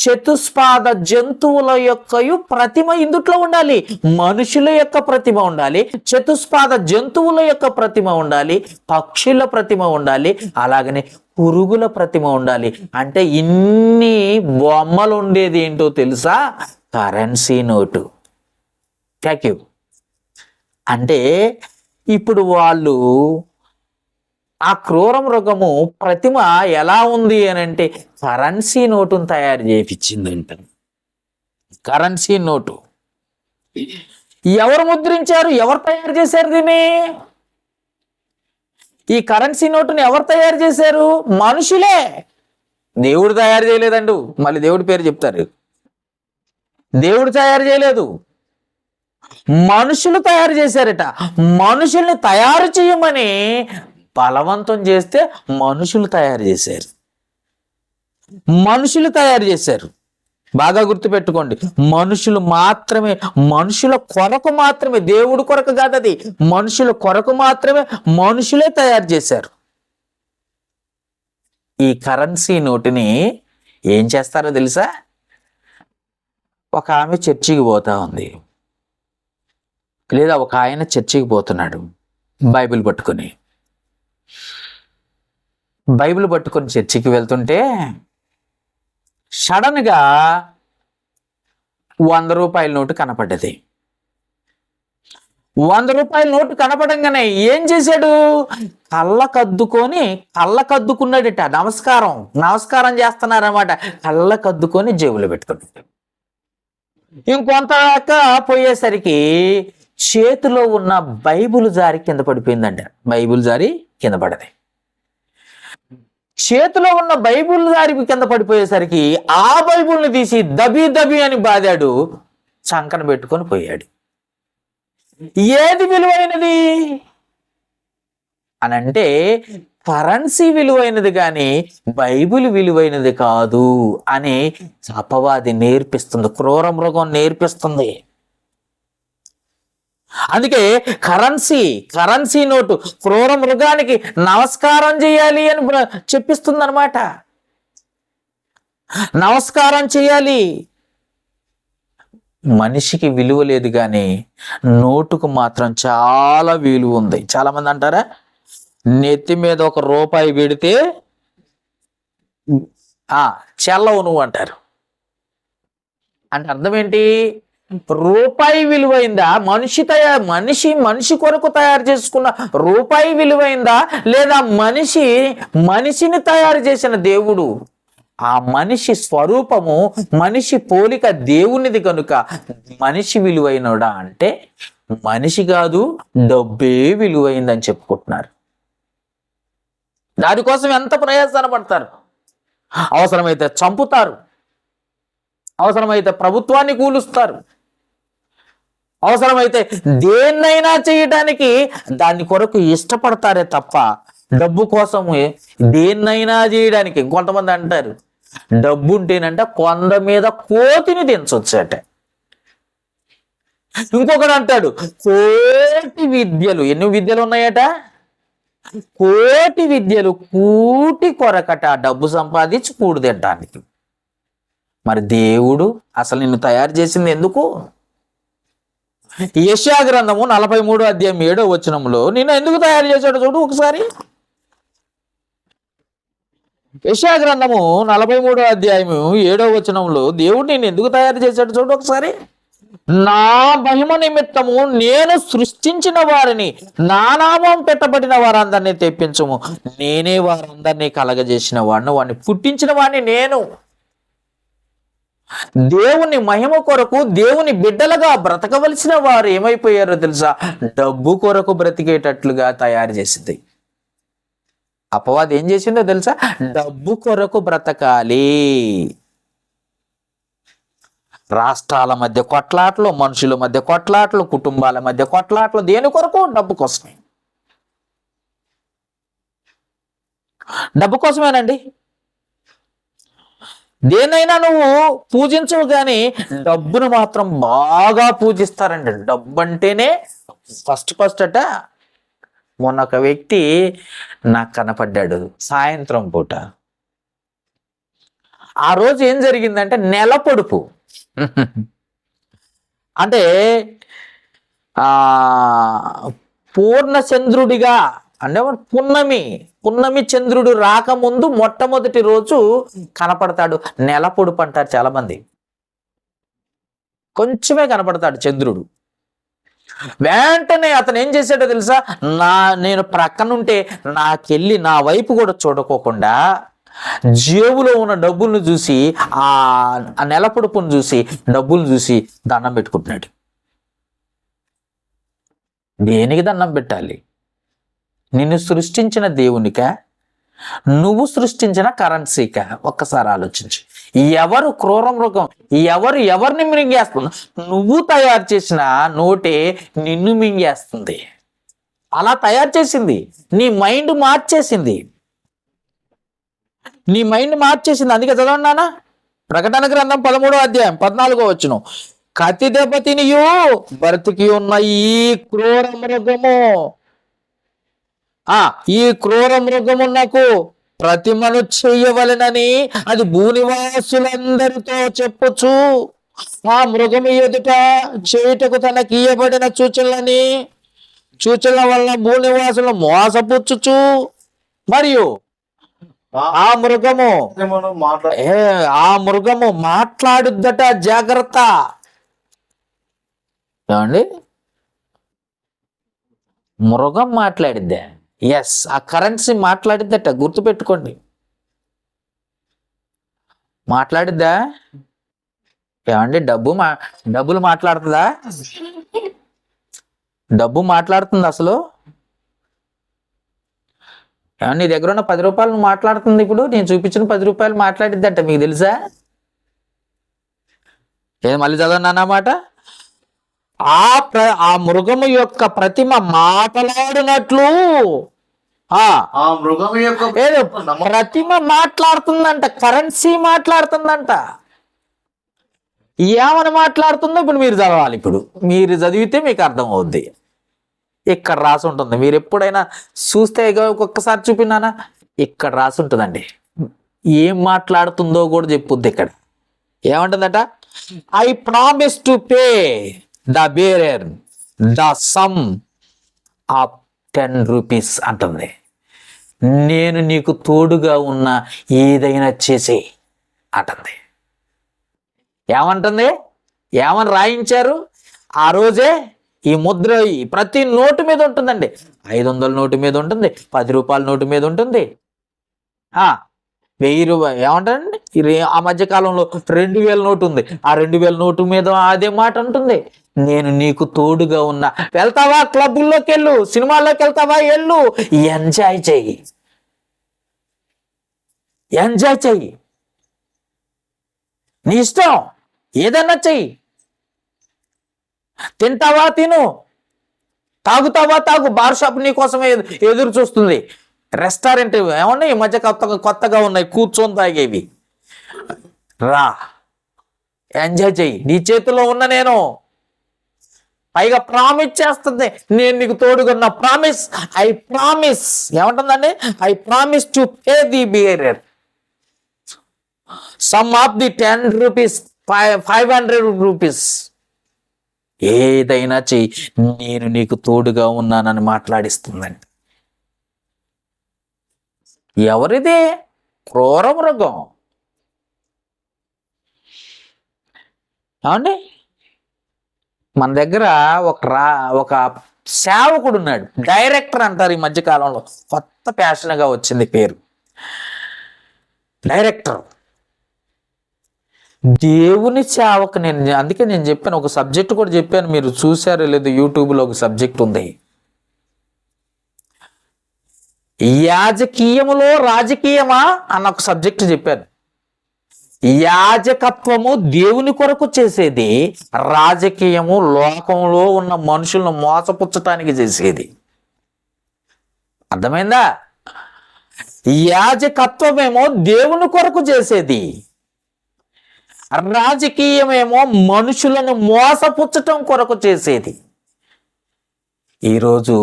చతుస్పాద జంతువుల యొక్కయు ప్రతిమ ఇందుట్లో ఉండాలి. మనుషుల యొక్క ప్రతిమ ఉండాలి, చతుస్పాద జంతువుల యొక్క ప్రతిమ ఉండాలి, పక్షుల ప్రతిమ ఉండాలి, అలాగనే పురుగుల ప్రతిమ ఉండాలి. అంటే ఇన్ని బొమ్మలు ఉండేది ఏంటో తెలుసా? Currency note. Thank you. అంటే ఇప్పుడు వాళ్ళు ఆ క్రూర మృగము ప్రతిమ ఎలా ఉంది అని అంటే కరెన్సీ నోటును తయారు చేయించిందంట. Currency note. ఎవరు ముద్రించారు? ఎవరు తయారు చేశారు దీన్ని? ఈ కరెన్సీ నోటుని ఎవరు తయారు చేశారు? మనుషులే. దేవుడు తయారు చేయలేదండు. మళ్ళీ దేవుడి పేరు చెప్తారు. దేవుడు తయారు చేయలేదు, మనుషులు తయారు చేశారట. మనుషుల్ని తయారు చేయమని బలవంతం చేస్తే మనుషులు తయారు చేశారు. మనుషులు తయారు చేశారు. బాగా గుర్తుపెట్టుకోండి, మనుషులు మాత్రమే, మనుషుల కొరకు మాత్రమే, దేవుడి కొరకు కాదు అది, మనుషుల కొరకు మాత్రమే మనుషులే తయారు చేశారు. ఈ కరెన్సీ నోటుని ఏం చేస్తారో తెలుసా? ఒక ఆమె చర్చికి పోతా ఉంది, లేదా ఒక ఆయన చర్చికి పోతున్నాడు బైబిల్ పట్టుకొని. బైబిల్ పట్టుకొని చర్చికి వెళ్తుంటే సడన్గా 100 రూపాయల నోటు కనపడ్డది. 100 రూపాయల నోటు కనపడంగానే ఏం చేశాడు? కళ్ళకద్దుకున్నాడట. నమస్కారం చేస్తున్నారన్నమాట. కళ్ళకద్దుకొని జేబులో పెట్టుకున్నాడు. ఇంకొంత పోయేసరికి చేతిలో ఉన్న బైబిల్ జారి కింద పడిపోయిందంట. బైబిల్ జారి కింద పడది. చేతిలో ఉన్న బైబిల్ జారి కింద పడిపోయేసరికి ఆ బైబిల్ని తీసి దబి అని బాదాడు, చంకన పెట్టుకొని పోయాడు. ఏది విలువైనది అని అంటే కరెన్సీ విలువైనది కానీ బైబిల్ విలువైనది కాదు అని అపవాది నేర్పిస్తుంది, క్రూర మృగం నేర్పిస్తుంది. అందుకే కరెన్సీ నోటు క్రూర మృగానికి నమస్కారం చేయాలి అని చెప్పిస్తుంది అనమాట. నమస్కారం చేయాలి. మనిషికి విలువ లేదు కానీ నోటుకు మాత్రం చాలా విలువ ఉంది. చాలా మంది అంటారా, నెత్తి మీద 1 రూపాయి పెడితే చెల్లవు నువ్వు అంటారు. అంటే అర్థం ఏంటి? రూపాయి విలువైందా? మనిషి కొరకు తయారు చేసుకున్న రూపాయి విలువైందా, లేదా మనిషిని తయారు చేసిన దేవుడు, ఆ మనిషి స్వరూపము, మనిషి పోలిక దేవునిది కనుక మనిషి విలువైనడా అంటే మనిషి కాదు, డబ్బే విలువైందని చెప్పుకుంటున్నారు. దానికోసం ఎంత ప్రయాసన పడతారు. అవసరమైతే చంపుతారు, అవసరమైతే ప్రభుత్వాన్ని కూలుస్తారు, అవసరమైతే దేన్నైనా చేయడానికి దాని కొరకు ఇష్టపడతారే తప్ప డబ్బు కోసము దేన్నైనా చేయడానికి. కొంతమంది అంటారు డబ్బు ఉంటేనంట కొండ మీద కోతిని దించొచ్చట. ఇంకొకడు అంటాడు కోటి విద్యలు, ఎన్ని విద్యలు ఉన్నాయట? కోటి విద్యలు కూటి కొరకట, డబ్బు సంపాదించి కూడు తినడానికి. మరి దేవుడు అసలు నిన్ను తయారు చేసింది ఎందుకు? యెషయా గ్రంథము 43వ అధ్యాయం 7వ వచనంలో నిన్ను ఎందుకు తయారు చేశాడో చూడు ఒకసారి. యెషయా గ్రంథము 43వ అధ్యాయము 7వ వచనంలో దేవుడు నిన్ను ఎందుకు తయారు చేశాడో చూడు ఒకసారి. నా మహిమ నిమిత్తము నేను సృష్టించిన వారిని, నా నామం పెట్టబడిన వారందరినీ తెప్పించము, నేనే వారందరినీ కలగజేసిన వాడిని పుట్టించిన వాడిని నేను. దేవుని మహిమ కొరకు దేవుని బిడ్డలుగా బ్రతకవలసిన వారు ఏమైపోయారో తెలుసా? డబ్బు కొరకు బ్రతికేటట్లుగా తయారు చేసింది. అపవాది ఏం చేసిందో తెలుసా? డబ్బు కొరకు బ్రతకాలి. రాష్ట్రాల మధ్య కొట్లాట్లు, మనుషుల మధ్య కొట్లాట్లు, కుటుంబాల మధ్య కొట్లాట్లు, దేని కొరకు? డబ్బు కోసమే. డబ్బు కోసమేనండి. దేనైనా నువ్వు పూజించవు కానీ డబ్బును మాత్రం బాగా పూజిస్తారండి. డబ్బు అంటేనే ఫస్ట్ అట. మొన్న ఒక వ్యక్తి నాకు కనపడ్డాడు సాయంత్రం పూట. ఆ రోజు ఏం జరిగిందంటే నెల పొడుపు అంటే పూర్ణచంద్రుడిగా అంటే పున్నమి చంద్రుడు రాకముందు మొట్టమొదటి రోజు కనపడతాడు. నెల పొడుపు అంటారు చాలా మంది. కొంచెమే కనపడతాడు చంద్రుడు. వెంటనే అతను ఏం చేశాడో తెలుసా? నేను ప్రక్కనుంటే నాకెళ్ళి నా వైపు కూడా చూడకోకుండా జేబులో ఉన్న డబ్బులను చూసి ఆ నెల పొడుపును చూసి డబ్బులు చూసి దండం పెట్టుకుంటున్నాడు. దేనికి దండం పెట్టాలి? నిన్ను సృష్టించిన దేవునికా, నువ్వు సృష్టించిన కరెన్సీకా? ఒక్కసారి ఆలోచించు. ఎవరు క్రూర మృగం? ఎవరిని మింగేస్తుంది? నువ్వు తయారు చేసిన నోటే నిన్ను మింగేస్తుంది. అలా తయారు చేసింది. నీ మైండ్ మార్చేసింది. అందుకే చదవండి నాన్న, ప్రకటన గ్రంథం 13వ అధ్యాయం 14వ వచనం. కత్తి దెబ్బ తినియు బ్రతికి ఉన్న ఈ క్రూర మృగమునకు ప్రతిమను చెయ్యవలెనని అది భూనివాసులందరితో చెప్పుచు ఆ మృగము ఎదుట చేయుటకు తనకి ఇయ్యబడిన సూచనల వలన భూనివాసులను మోసపుచ్చుచు మరియు ఆ మృగము మాట్లాడుద్దట. జాగ్రత్త. ఏమండి? మృగం మాట్లాడిద్దా? ఎస్, ఆ కరెన్సీ మాట్లాడిద్దట. గుర్తుపెట్టుకోండి. మాట్లాడిద్దా? ఏమండి? డబ్బులు మాట్లాడుతుందా? డబ్బు మాట్లాడుతుంది అసలు? నీ దగ్గర ఉన్న 10 రూపాయలు మాట్లాడుతుంది. ఇప్పుడు నేను చూపించిన 10 రూపాయలు మాట్లాడిద్దంట. మీకు తెలుసా? మళ్ళీ చదవండి అన్నమాట. ఆ మృగము యొక్క ప్రతిమ మాట్లాడినట్లు ఆ మృగము యొక్క ప్రతిమ మాట్లాడుతుందంట. కరెన్సీ మాట్లాడుతుందంట. ఏమని మాట్లాడుతుందో ఇప్పుడు మీరు చదవాలి. ఇప్పుడు మీరు చదివితే మీకు అర్థం అవుద్ది. ఇక్కడ రాసి ఉంటుంది. మీరు ఎప్పుడైనా చూస్తే ఒక్కొక్కసారి చూపినానా, ఇక్కడ రాసి ఉంటుందండి. ఏం మాట్లాడుతుందో కూడా చెప్పుద్ది. ఇక్కడ ఏమంటుందట? I promise to pay the bearer the sum of 10 rupees అంటుంది. నేను నీకు తోడుగా ఉన్న ఏదైనా చేసే అంటుంది. ఏమంటుంది? ఏమని రాయించారు ఆ రోజే? ఈ ముద్ర ప్రతి నోటు మీద ఉంటుందండి. 500 నోటు మీద ఉంటుంది, 10 రూపాయల నోటు మీద ఉంటుంది, 1000 రూపాయలు ఏమంటారండి. ఆ మధ్యకాలంలో 2000 నోటు ఉంది. ఆ 2000 నోటు మీద అదే మాట ఉంటుంది. నేను నీకు తోడుగా ఉన్నా. వెళ్తావా? క్లబ్లోకి వెళ్ళు, సినిమాల్లోకి వెళ్తావా? వెళ్ళు, ఎంజాయ్ చెయ్యి. నీ ఇష్టం, ఏదన్నా చెయ్యి. తింటావా? తిను. తాగుతావా? తాగు. బార్ షాప్ నీ కోసమే ఎదురు చూస్తుంది. రెస్టారెంట్ ఏమన్నా ఈ మధ్య కొత్తగా ఉన్నాయి, కూర్చొని తాగేవి. రా, ఎంజాయ్ చెయ్యి. నీ చేతిలో ఉన్న నేను పైగా ప్రామిస్ చేస్తుంది, నేను నీకు తోడుగున్న. ఐ ప్రామిస్ ఏమంటుందండి? I promise to pay the bearer sum of the 10 rupees 500 rupees. ఏదైనా చెయ్యి, నేను నీకు తోడుగా ఉన్నానని మాట్లాడిస్తుందండి. ఎవరిదే? క్రూర మృగం. అవునండి. మన దగ్గర ఒక సేవకుడు ఉన్నాడు, డైరెక్టర్ అంటారు. ఈ మధ్యకాలంలో కొత్త ప్యాషన్గా వచ్చింది పేరు, డైరెక్టర్. దేవుని సేవకు అందుకే నేను చెప్పాను, ఒక సబ్జెక్ట్ కూడా చెప్పాను. మీరు చూసారో లేదు, యూట్యూబ్లో ఒక సబ్జెక్ట్ ఉంది, యాజకీయములో రాజకీయమా అన్న ఒక సబ్జెక్ట్ చెప్పాను. యాజకత్వము దేవుని కొరకు చేసేది, రాజకీయము లోకంలో ఉన్న మనుషులను మోసపుచ్చటానికి చేసేది. అర్థమైందా? యాజకత్వమేమో దేవుని కొరకు చేసేది, రాజకీయమేమో మనుషులను మోసపుచ్చటం కొరకు చేసేది. ఈరోజు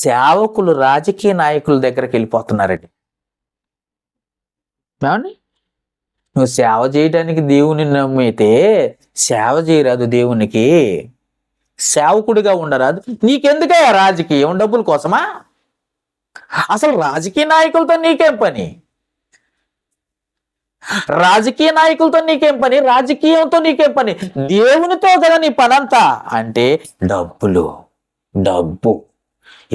సేవకులు రాజకీయ నాయకుల దగ్గరికి వెళ్ళిపోతున్నారండి. ఏమండి? నువ్వు సేవ చేయడానికి దేవుని నమ్మితే సేవ చేయరాదు, దేవునికి సేవకుడిగా ఉండరాదు. నీకెందుకయ్యా రాజకీయం? డబ్బుల కోసమా? అసలు రాజకీయ నాయకులతో నీకేం పని? రాజకీయంతో నీకేం పని? దేవునితో కదా నీ పనంతా. అంటే డబ్బు.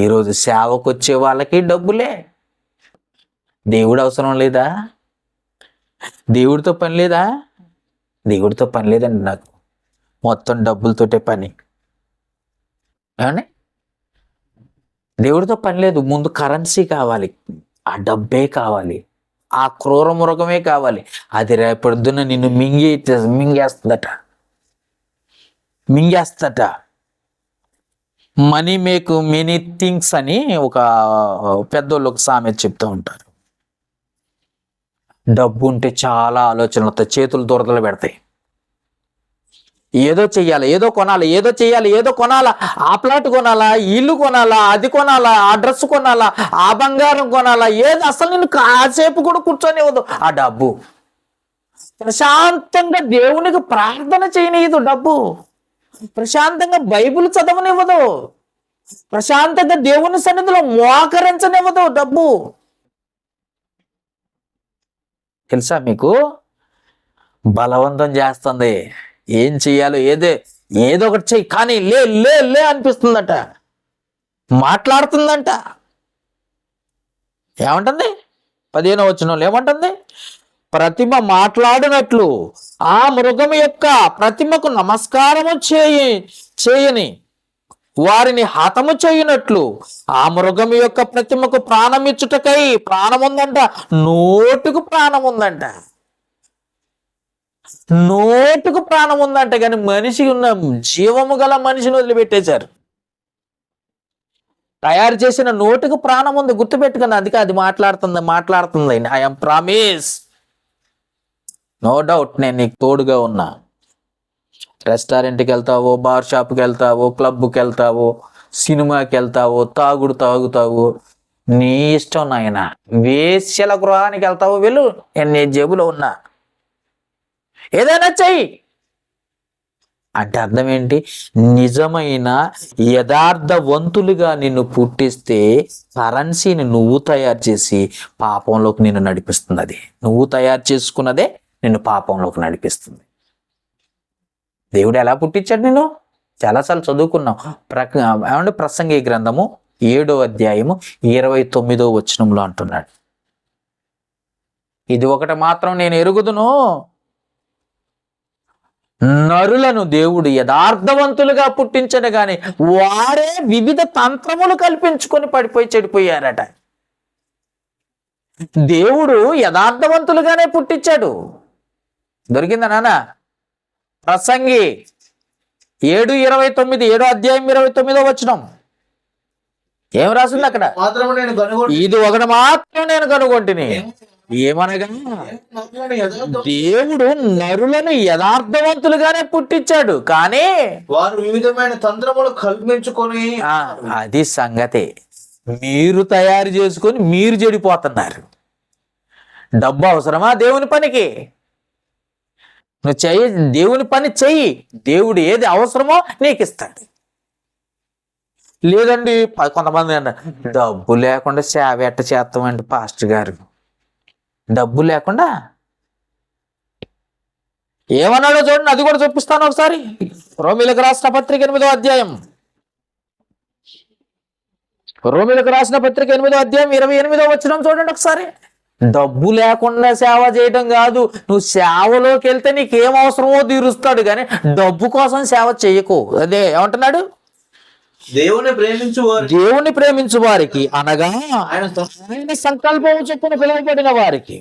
ఈరోజు సేవకు వచ్చే వాళ్ళకి డబ్బులే. దేవుడు అవసరం లేదా? దేవుడితో పని లేదా? దేవుడితో పని లేదండి నాకు, మొత్తం డబ్బులతోటే పని. ఏమండి? దేవుడితో పని లేదు. ముందు కరెన్సీ కావాలి, ఆ డబ్బే కావాలి, ఆ క్రూర మృగమే కావాలి. అది రేపొద్దున నిన్ను మింగేస్తట. మనీ మేక్ మెనీ థింగ్స్ అని ఒక పెద్దోళ్ళు ఒక సామెత చెప్తూ ఉంటారు. డబ్బు ఉంటే చాలా ఆలోచనలు వస్తాయి, చేతులు దురదలు పెడతాయి. ఏదో చెయ్యాలి, ఏదో కొనాలి, ఏదో చెయ్యాలి, ఏదో కొనాలా, ఆ ప్లాట్ కొనాలా, ఇల్లు కొనాలా, అది కొనాలా, ఆ డ్రెస్ కొనాలా, ఆ బంగారం కొనాలా, ఏది అసలు నిన్ను కాసేపు కూడా కూర్చొనివ్వదు ఆ డబ్బు. ప్రశాంతంగా దేవునికి ప్రార్థన చేయనివ్వదు డబ్బు. ప్రశాంతంగా బైబిల్ చదవనివ్వదు. ప్రశాంతంగా దేవుని సన్నిధిలో మోకరించనివ్వదు డబ్బు. తెలుసా మీకు? బలవంతం చేస్తుంది. ఏం చెయ్యాలో ఏదో ఒకటి చెయ్యి, కానీ లే లే లే అనిపిస్తుందట, మాట్లాడుతుందంట. ఏమంటుంది? 15వ వచనంలో ఏమంటుంది? ప్రతిమ మాట్లాడినట్లు ఆ మృగం యొక్క ప్రతిమకు నమస్కారము చేయని వారిని హతము చేయనట్లు ఆ మృగం యొక్క ప్రతిమకు ప్రాణం ఇచ్చుటకై ప్రాణం ఉందంట. నోటుకు ప్రాణం ఉందంట, నోటుకు ప్రాణం ఉందంట. కానీ మనిషి ఉన్న జీవము గల మనిషిని వదిలిపెట్టేశారు. తయారు చేసిన నోటుకు ప్రాణం ఉంది, గుర్తుపెట్టుకుని. అందుకే అది మాట్లాడుతుంది. ఐఎమ్ ప్రామిస్, నో డౌట్, నేను నీకు తోడుగా ఉన్నా. రెస్టారెంట్కి వెళ్తావో, బార్ షాప్కి వెళ్తావో, క్లబ్కి వెళ్తావో, సినిమాకి వెళ్తావో, తాగుతావు, నీ ఇష్టం నాయన. వేశ్యల గృహానికి వెళ్తావో వెళ్ళు, నేను నీ జేబులో ఉన్నా, ఏదైనా చెయ్యి అంటే అర్థం ఏంటి? నిజమైన యథార్థవంతులుగా నిన్ను పుట్టిస్తే కరెన్సీని నువ్వు తయారు చేసి పాపంలోకి నిన్ను నడిపిస్తుంది. అది నువ్వు తయారు చేసుకున్నదే నిన్ను పాపంలోకి నడిపిస్తుంది. దేవుడు ఎలా పుట్టించాడు నిన్ను? చాలాసార్లు చదువుకున్నాం. ఏమంటే ప్రసంగి గ్రంథము 7వ అధ్యాయము 29వ వచనంలో అంటున్నాడు, ఇది ఒకటి మాత్రం నేను ఎరుగుదును, నరులను దేవుడు యథార్థవంతులుగా పుట్టించడు గాని వారే వివిధ తంత్రములు కల్పించుకొని పడిపోయి చెడిపోయారట. దేవుడు యథార్థవంతులుగానే పుట్టించాడు. దొరికిందా నాన్న? ప్రసంగి 7:29, 7వ అధ్యాయం 29వ వచనం ఏం రాసింది అక్కడ? ఇది ఒకటి మాత్రం నేను కనుగొంటిని, ఏమనగా దేవుడు నరులను యథార్థవంతులుగానే పుట్టించాడు, కానీ వారు వివిధమైన తంత్రములు కల్పించుకొని, అది సంగతే, మీరు తయారు చేసుకొని మీరు చెడిపోతున్నారు. డబ్బు అవసరమా దేవుని పనికి? నువ్వు దేవుని పని చెయ్యి, దేవుడు ఏది అవసరమో నీకు ఇస్తాడు. లేదండి కొంతమంది అన్నారు, డబ్బు లేకుండా సేవ ఎట్ట చేస్తామండి పాస్టర్ గారు, డబ్బు లేకుండా. ఏమన్నాడో చూడండి, అది కూడా చూపిస్తాను ఒకసారి. రోమీలకు రాసిన పత్రిక 8వ అధ్యాయం, రోమీలకు రాసిన పత్రిక 8వ అధ్యాయం 28వ వచనం చూడండి ఒకసారి. డబ్బు లేకుండా సేవ చేయడం కాదు, నువ్వు సేవలోకి వెళ్తే నీకేం అవసరమో తీరుస్తాడు, కానీ డబ్బు కోసం సేవ చేయకు. అదే ఏమంటున్నాడు? దేవుని ప్రేమించు వారికి అనగా ఆయన సంకల్పము చొప్పున పిలువబడిన వారికి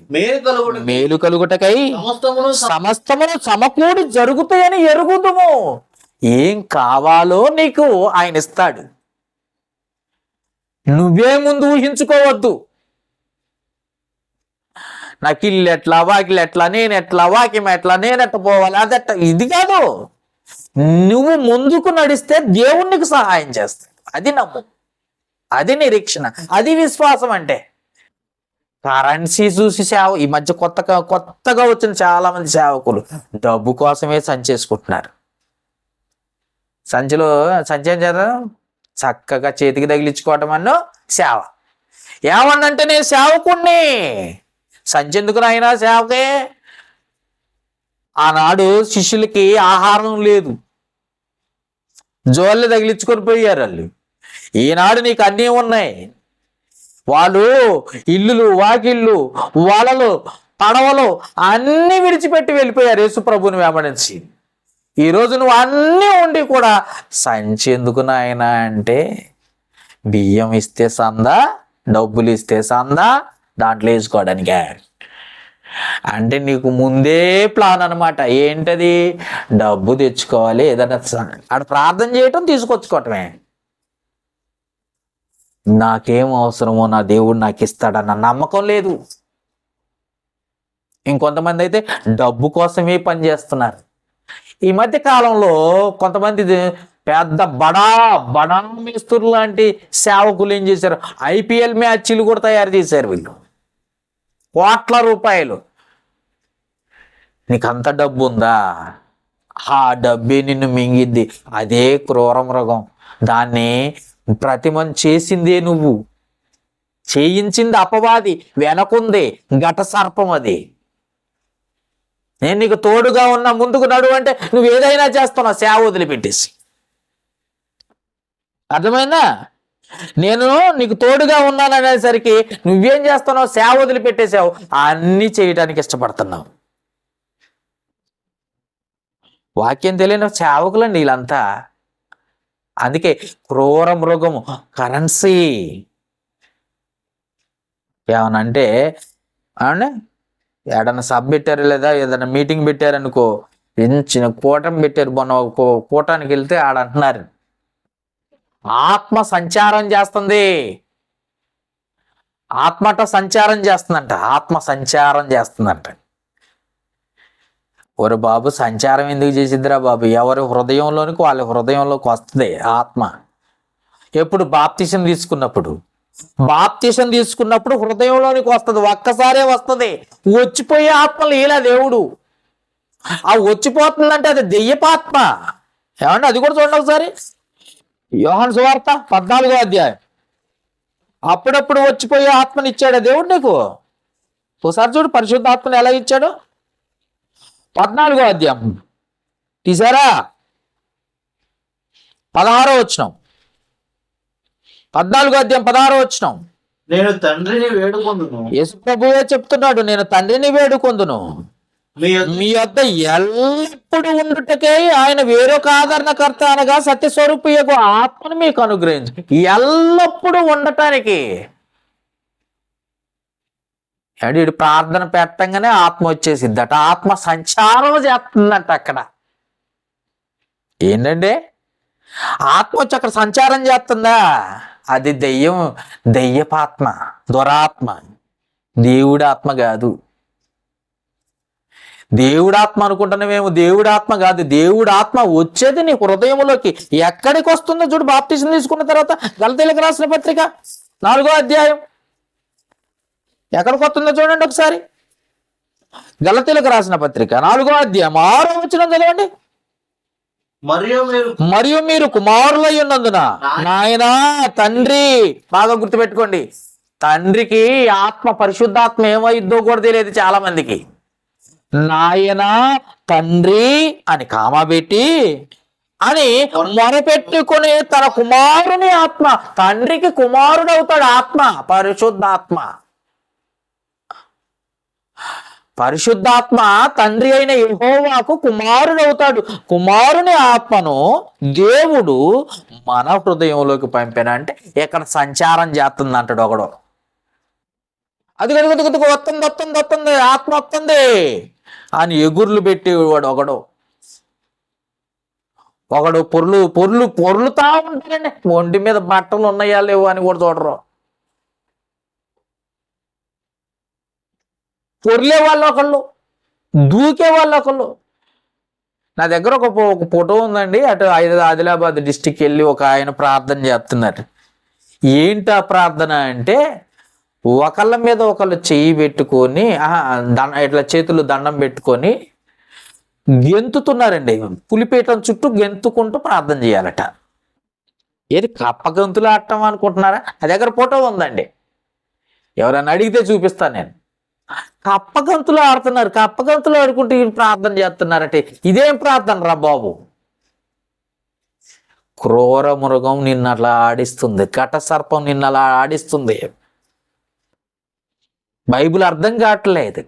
మేలు కలుగుటకై సమస్తమును సమకూడి జరుగుతాయని ఎరుగుదుము. ఏం కావాలో నీకు ఆయన ఇస్తాడు, నువ్వే ముందు ఊహించుకోవద్దు. నాకు ఇల్లు ఎట్లా, వాకిలు ఎట్లా, నేనెట్లా, వాక్యం ఎట్లా, నేనెట్ట పోవాలి, అదెట్ట, ఇది కాదు. నువ్వు ముందుకు నడిస్తే దేవునికి సహాయం చేస్తాడు. అది నమ్ము, అది నిరీక్షణ, అది విశ్వాసం. అంటే కరెన్సీ చూసి సేవ. ఈ మధ్య కొత్తగా వచ్చిన చాలా మంది సేవకులు డబ్బు కోసమే సంచేసుకుంటున్నారు. సంచి ఏం చేద్దాం, చక్కగా చేతికి తగిలించుకోవటం అన్నో సేవ. ఏమన్నంటే నేను సేవకుణ్ణి, సంచి ఎందుకు నాయనా సేవకే? ఆనాడు శిష్యులకి ఆహారం లేదు, జోళ్ళు తగిలించుకొని పోయారు వాళ్ళు. ఈనాడు నీకు అన్నీ ఉన్నాయి. వాళ్ళు ఇల్లులు, వాకిళ్ళు, వలలు, పడవలు అన్నీ విడిచిపెట్టి వెళ్ళిపోయారు యేసు ప్రభుని వెంబడించి. ఈరోజు నువ్వు అన్నీ ఉండి కూడా సంచి ఎందుకు నాయనా అంటే, బియ్యం ఇస్తే సందా, డబ్బులు ఇస్తే సందా, దాంట్లో వేసుకోవడానికే. అంటే నీకు ముందే ప్లాన్ అనమాట. ఏంటది? డబ్బు తెచ్చుకోవాలి, ఏదైనా ఆడ ప్రార్థన చేయటం, తీసుకొచ్చుకోవటమే. నాకేం అవసరమో నా దేవుడు నాకు ఇస్తాడన్న నమ్మకం లేదు. ఇంకొంతమంది అయితే డబ్బు కోసమే పని చేస్తున్నారు. ఈ మధ్య కాలంలో కొంతమంది పెద్ద బడా మేస్తులు లాంటి సేవకులు ఏం చేశారు, ఐపీఎల్ మ్యాచ్లు కూడా తయారు చేశారు వీళ్ళు, కోట్ల రూపాయలు. నీకు అంత డబ్బు ఉందా? ఆ డబ్బే నిన్ను మింగిద్ది. అదే క్రూర మృగం. దాన్ని ప్రతిమను చేసిందే నువ్వు, చేయించింది అపవాది, వెనకుంది ఘట సర్పం. అది నేను నీకు తోడుగా ఉన్నా, ముందుకు నడువు అంటే నువ్వు ఏదైనా చేస్తున్నావు సేవ వదిలిపెట్టేసి. అర్థమైందా? నేను నీకు తోడుగా ఉన్నాను అనేసరికి నువ్వేం చేస్తున్నావు? సేవ వదిలిపెట్టేసావు, అన్నీ చేయడానికి ఇష్టపడుతున్నావు. వాక్యం తెలియని సేవకులండి వీళ్ళంతా. అందుకే క్రూర మృగము, కరెన్సీ. ఏమనంటే అవునా, ఏడన్నా సభ పెట్టారు లేదా ఏదైనా మీటింగ్ పెట్టారనుకో, చిన్న కూటమి పెట్టారు. మొన్న కూటానికి వెళ్తే ఆడంటున్నారు, ఆత్మ సంచారం చేస్తుంది. ఆత్మట సంచారం చేస్తుందంట, ఆత్మ సంచారం చేస్తుందంట. ఒరు బాబు, సంచారం ఎందుకు చేసిద్దిరా బాబు? ఎవరి హృదయంలోనికి వాళ్ళ హృదయంలోకి వస్తుంది ఆత్మ. ఎప్పుడు? బాప్తిసం తీసుకున్నప్పుడు హృదయంలోనికి వస్తుంది. ఒక్కసారే వస్తుంది. వచ్చిపోయే ఆత్మలు ఇలా దేవుడు. ఆ వచ్చిపోతుందంటే అది దెయ్యపాత్మ. ఏమంటే అది కూడా చూడండి ఒకసారి, యోహాను సువార్త 14వ అధ్యాయం. అప్పుడప్పుడు వచ్చిపోయే ఆత్మని ఇచ్చాడు దేవుడు నీకు. ఒకసారి చూడు, పరిశుద్ధ ఆత్మని ఎలా ఇచ్చాడు. 14వ అధ్యాయం తీసారా? 16వ వచనం, 14వ అధ్యాయం 16వ వచనం. నేను తండ్రిని వేడుకొందును. యేసు ప్రభువే చెప్తున్నాడు, నేను తండ్రిని వేడుకొందును, మీ యొద్ద ఎల్లప్పుడు ఉండుటకే ఆయన వేరొక ఆదరణకర్త అనగా సత్యస్వరూపియకు ఆత్మను మీకు అనుగ్రహించు. ఎల్లప్పుడూ ఉండటానికి. వీడు ప్రార్థన పెట్టంగానే ఆత్మ వచ్చేసిద్దట, ఆత్మ సంచారం చేస్తుందంట. అక్కడ ఏంటంటే ఆత్మ వచ్చి అక్కడ సంచారం చేస్తుందా? అది దెయ్యపాత్మ, దురాత్మ. దేవుడి ఆత్మ కాదు. దేవుడాత్మ అనుకుంటున్నామేమో, దేవుడాత్మ కాదు. దేవుడాత్మ వచ్చేది నీ హృదయంలోకి. ఎక్కడికి వస్తుందో చూడు. బాప్తిసం తీసుకున్న తర్వాత గలతీయులకు రాసిన పత్రిక 4వ అధ్యాయం ఎక్కడికి వస్తుందో చూడండి ఒకసారి. గలతీయులకు రాసిన పత్రిక 4వ అధ్యాయం 6వ వచనం చదవండి. మరియు మీరు కుమారులై ఉన్నందున నాయనా తండ్రి. బాగా గుర్తుపెట్టుకోండి, తండ్రికి ఆత్మ, పరిశుద్ధాత్మ ఏమైద్దో కూడా తెలియదు చాలా మందికి. నాయనా తండ్రి అని కామా పెట్టి అని మొరపెట్టుకుని తన కుమారుని ఆత్మ, తండ్రికి కుమారుడు అవుతాడు ఆత్మ, పరిశుద్ధాత్మ. పరిశుద్ధాత్మ తండ్రి అయిన యెహోవాకు కుమారుడు అవుతాడు. కుమారుని ఆత్మను దేవుడు మన హృదయంలోకి పంపానంటే ఎక్కడ సంచారం చేస్తుంది అంటాడు ఒకడు. అది వస్తుంది ఆత్మ వస్తుంది అని ఎగుర్లు పెట్టేవాడు ఒకడు. పొర్లుతా ఉంటాడండి. ఒంటి మీద బట్టలు ఉన్నాయా లేవు అని కూడా చూడరు. పొర్లే వాళ్ళు ఒకళ్ళు, దూకే వాళ్ళు ఒకళ్ళు. నా దగ్గర ఒక ఫోటో ఉందండి. అటు ఆదిలాబాద్ డిస్టిక్ వెళ్ళి ఒక ఆయన ప్రార్థన చేస్తున్నారు. ఏంటి ఆ ప్రార్థన అంటే, ఒకళ్ళ మీద ఒకళ్ళు చెయ్యి పెట్టుకొని ఇట్లా చేతులు దండం పెట్టుకొని గెంతుతున్నారండి. పులిపీఠం చుట్టూ గెంతుకుంటూ ప్రార్థన చేయాలట. ఏది కప్ప గంతులు ఆడటం అనుకుంటున్నారా? నా దగ్గర ఫోటో ఉందండి, ఎవరైనా అడిగితే చూపిస్తాను నేను. కప్ప గంతులు ఆడుతున్నారు. కప్ప గంతులు ఆడుకుంటూ ప్రార్థన చేస్తున్నారంటే ఇదేం ప్రార్థన రా బాబు? క్రూర మృగం నిన్ను అట్లా ఆడిస్తుంది, ఘట సర్పం నిన్ను అలా ఆడిస్తుంది. బైబిల్ అర్థం కావట్లేదు.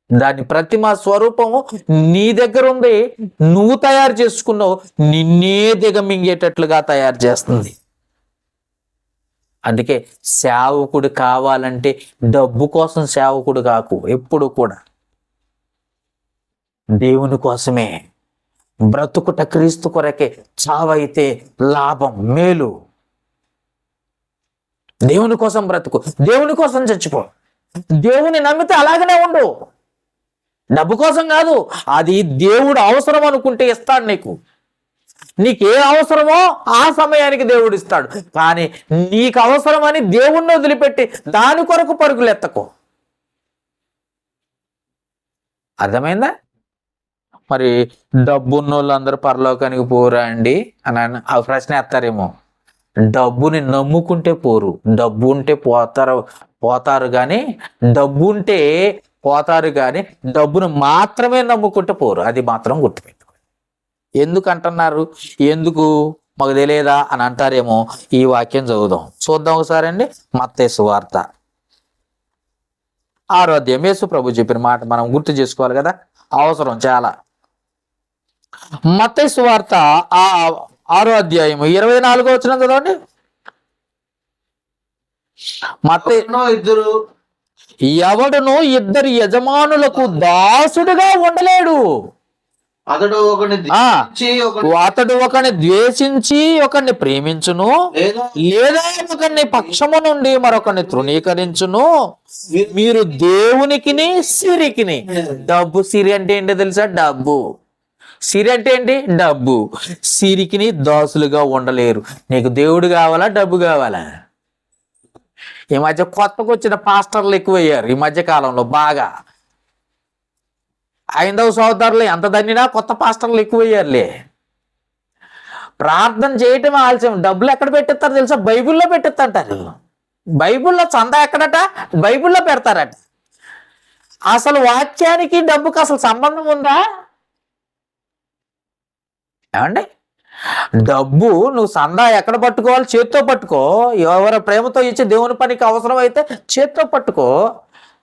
దాని ప్రతిమ స్వరూపము నీ దగ్గర ఉంది, నువ్వు తయారు చేసుకున్నావు, నిన్నే దిగమింగేటట్లుగా తయారు చేస్తుంది. అందుకే సేవకుడు కావాలంటే డబ్బు కోసం సేవకుడు కాకు, ఎప్పుడు కూడా దేవుని కోసమే. బ్రతుకుట క్రీస్తు కొరకే, చావైతే లాభం, మేలు. దేవుని కోసం బ్రతుకు, దేవుని కోసం చచ్చిపో. దేవుని నమ్మితే అలాగనే ఉండు, డబ్బు కోసం కాదు. అది దేవుడు అవసరం అనుకుంటే ఇస్తాడు నీకు. నీకే అవసరమో ఆ సమయానికి దేవుడు ఇస్తాడు. కానీ నీకు అవసరమని దేవుణ్ణి వదిలిపెట్టి దాని కొరకు పరుగులు ఎత్తకు. అర్థమైందా? మరి డబ్బున్న వాళ్ళందరూ పరలోకానికి పోరా అండి అని ఆ ప్రశ్న ఎత్తారేమో. డబ్బుని నమ్ముకుంటే పోరు, డబ్బు ఉంటే పోతారు కానీ, డబ్బు ఉంటే పోతారు కానీ డబ్బును మాత్రమే నమ్ముకుంటే పోరు. అది మాత్రం గుర్తుపెట్టుకోండి. ఎందుకు అంటున్నారు, ఎందుకు మాకు తెలియదా అని అంటారేమో. ఈ వాక్యం చదువుదాం, చూద్దాం ఒకసారి అండి. మత్తయి సువార్త 6వ అధ్యాయం. యేసు ప్రభు చెప్పిన మాట మనం గుర్తు చేసుకోవాలి కదా, అవసరం చాలా. మత్తయి సువార్త 6వ అధ్యాయం 24వ వచనం చదవండి. మత్తయి, ఇద్దరు ఎవడును ఇద్దరు యజమానులకు దాసుడుగా ఉండలేడు. అతడు ఒకని ద్వేషించి ఒకరిని ప్రేమించును, లేదా ఒకరిని పక్షము నుండి మరొకరిని తృణీకరించును. మీరు దేవునికిని సిరికిని, డబ్బు సిరి అంటే ఏంటో తెలుసా? డబ్బు. సిరి అంటే ఏంటి? డబ్బు. సిరికిని దాసులుగా ఉండలేరు. నీకు దేవుడు కావాలా, డబ్బు కావాలా? ఈ మధ్య కొత్తగా వచ్చిన పాస్టర్లు ఎక్కువయ్యారు ఈ మధ్య కాలంలో బాగా. ఐదవ సోదరులు ఎంత ధన్యనా కొత్త పాస్టర్లు ఎక్కువయ్యారులే. ప్రార్థన చేయటం ఆలస్యం, డబ్బులు ఎక్కడ పెట్టిస్తారు తెలుసా? బైబిల్లో పెట్టిస్తాంటారు. బైబిల్లో చందా ఎక్కడట? బైబిల్లో పెడతారట. అసలు వాక్యానికి డబ్బుకి అసలు సంబంధం ఉందా ఏమండి? డబ్బు నువ్వు సందా ఎక్కడ పట్టుకోవాలి? చేత్తో పట్టుకో. ఎవరి ప్రేమతో ఇచ్చి దేవుని పనికి అవసరం అయితే చేత్తో పట్టుకో.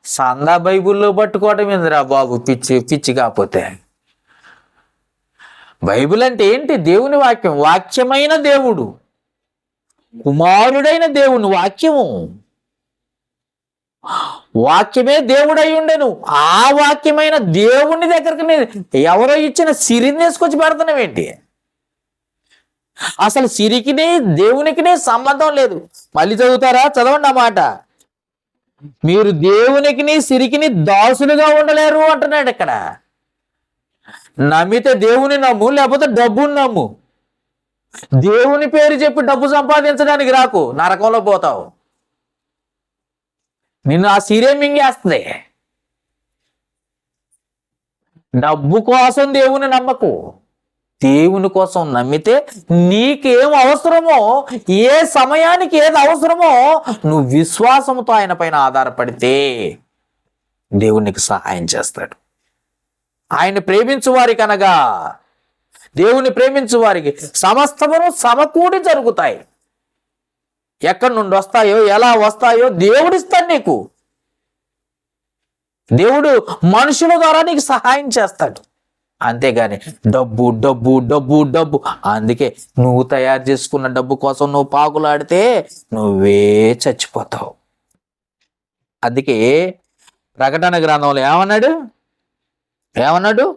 సందా బైబిల్లో పట్టుకోవటం ఏందిరా బాబు, పిచ్చి కాకపోతే. బైబిల్ అంటే ఏంటి? దేవుని వాక్యం, వాక్యమైన దేవుడు, కుమారుడైన దేవుని వాక్యము. వాక్యమే దేవుడై ఉండెను. ఆ వాక్యమైన దేవుని దగ్గరికి ఎవరో ఇచ్చిన సిరిని తీసుకొచ్చి పెడతానేంటి? అసలు సిరికిని దేవునికినే సంబంధం లేదు. మళ్ళీ చదువుతారా? చదవండి ఆ మాట. మీరు దేవునికిని సిరికిని దాసులుగా ఉండలేరు అంటున్నాడు ఇక్కడ. నమ్మితే దేవుని నమ్ము, లేకపోతే డబ్బుని నమ్ము. దేవుని పేరు చెప్పి డబ్బు సంపాదించడానికి రాకు, నరకంలో పోతావు. నిన్ను ఆ సిరే మింగేస్తుంది. డబ్బు కోసం దేవుని నమ్మకు, దేవుని కోసం నమ్మితే నీకేం అవసరమో, ఏ సమయానికి ఏది అవసరమో నువ్వు విశ్వాసంతో ఆయన పైన ఆధారపడితే దేవునికి సహాయం చేస్తాడు. ఆయన ప్రేమించు వారికి అనగా, దేవుని ప్రేమించు వారికి సమస్తమును సమకూడి జరుగుతాయి. ఎక్కడి నుండి వస్తాయో, ఎలా వస్తాయో దేవుడిస్తాడు నీకు. దేవుడు మనుషుల ద్వారా నీకు సహాయం చేస్తాడు. అంతేగాని డబ్బు డబ్బు డబ్బు డబ్బు, అందుకే నువ్వు తయారు చేసుకున్న డబ్బు కోసం నువ్వు పాకులాడితే నువ్వే చచ్చిపోతావు. అందుకే ప్రకటన గ్రంథంలో ఏమన్నాడు 15వ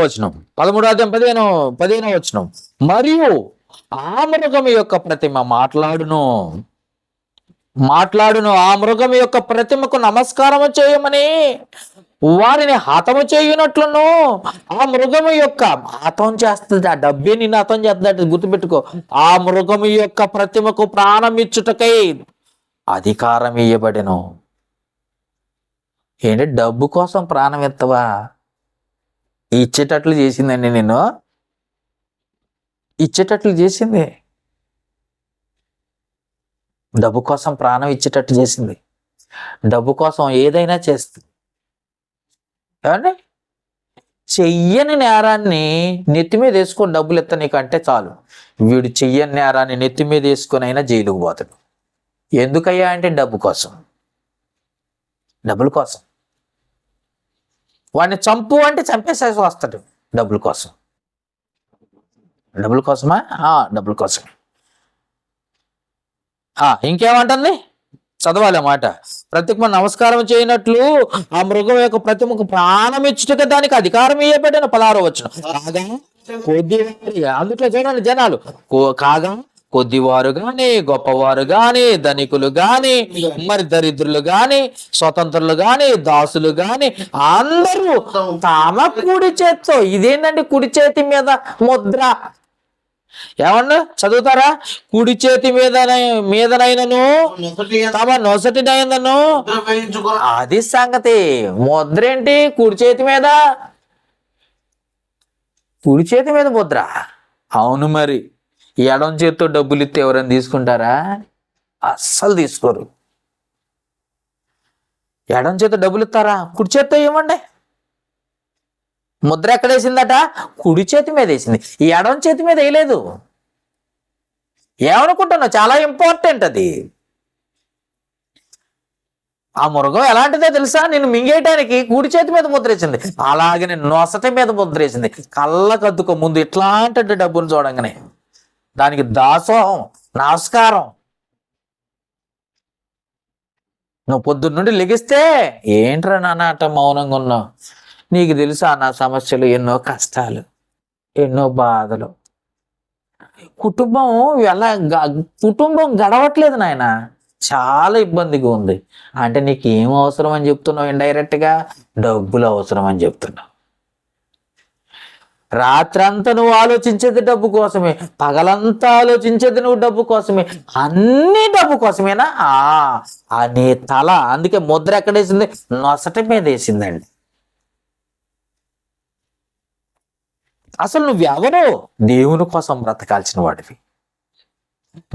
వచనం, 13వ అధ్యాయం 15వ వచనం. మరియు ఆ మృగం యొక్క ప్రతిమ మాట్లాడును, ఆ మృగం యొక్క ప్రతిమకు నమస్కారము చేయమని వారిని హతము చేయునట్లును. ఆ మృగము యొక్క హతం చేస్తుంది, ఆ డబ్బే నిన్ను హతం చేస్తుంది, గుర్తుపెట్టుకో. ఆ మృగము యొక్క ప్రతిమకు ప్రాణం ఇచ్చుటకై అధికారం ఇయ్యబడెను. ఏంటి? డబ్బు కోసం ప్రాణం ఎత్తవా? ఇచ్చేటట్లు చేసిందండి నిన్ను, ఇచ్చేటట్లు చేసింది. డబ్బు కోసం ప్రాణం ఇచ్చేటట్టు చేసింది. డబ్బు కోసం ఏదైనా చేస్తుంది. ఏమండి? చెయ్యని నేరాన్ని నెత్తి మీద వేసుకొని డబ్బులు ఎత్త నీకంటే చాలు. వీడు చెయ్యని నేరాన్ని నెత్తి మీద వేసుకొని అయినా జైలుకు పోతాడు. ఎందుకయ్యా అంటే డబ్బు కోసం. డబ్బుల కోసం. వాడిని చంపు అంటే చంపేసేసి వస్తాడు డబ్బుల కోసం. డబ్బుల కోసమా? డబ్బుల కోసం. ఇంకేమంటుంది చదవాలి మాట. ప్రతిమ నమస్కారం చేయనట్లు ఆ మృగం యొక్క ప్రతిమకు ప్రాణం ఇచ్చుటగా దానికి అధికారం ఇవ్వబడిన 16వ వచనం. కాగా కొద్దివారి, అందుట్లో చూడండి జనాలు, కాగా కొద్దివారు గాని, గొప్పవారు గాని, ధనికులు గాని, మరి దరిద్రులు గాని, స్వతంత్రులు గాని, దాసులు గాని అందరూ తమ కుడి చేత్తో, ఇదేంటండి కుడి చేతి మీద ముద్ర, ఏమన్నా చదువుతారా? కుడి చేతి మీదనైనను తమ నొసటినైనను. అది సంగతి. ముద్ర ఏంటి? కుడి చేతి మీద, కుడి చేతి మీద ముద్ర. అవును, మరి ఎడం చేతితో డబ్బులు ఇస్తే ఎవరైనా తీసుకుంటారా? అస్సలు తీసుకోరు. ఎడం చేతితో డబ్బులు ఇస్తారా? కుడి చేతితో ఇవ్వండి. ముద్ర ఎక్కడ వేసిందట? కుడి చేతి మీద వేసింది, ఈ ఎడం చేతి మీద వేయలేదు. ఏమనుకుంటున్నావు? చాలా ఇంపార్టెంట్ అది. ఆ మృగం ఎలాంటిదో తెలుసా? నేను మింగేయటానికి కుడి చేతి మీద ముద్ర వేసింది, అలాగే నేను నొసటి మీద ముద్ర వేసింది. కళ్ళకద్దుకో ముందు ఇట్లాంటి డబ్బును చూడంగానే దానికి దాసోహం, నమస్కారం. నువ్వు పొద్దున్న నుండి లెగిస్తే ఏంట్రా నాన్న అట్ట మౌనంగా ఉన్నావు? నీకు తెలుసా నా సమస్యలు, ఎన్నో కష్టాలు, ఎన్నో బాధలు. కుటుంబం గడవట్లేదు నాయన, చాలా ఇబ్బందిగా ఉంది. అంటే నీకు ఏం అవసరం అని చెప్తున్నావు? ఇండైరెక్ట్గా డబ్బులు అవసరం అని చెప్తున్నావు. రాత్రంతా నువ్వు ఆలోచించేది డబ్బు కోసమే, పగలంతా ఆలోచించేది నువ్వు డబ్బు కోసమే, అన్ని డబ్బు కోసమేనా? అనే తల. అందుకే ముద్ర ఎక్కడేసింది? నొసటి మీద వేసిందండి. అసలు నువ్వెవరు? దేవుని కోసం బ్రతకాల్సిన వాడివి.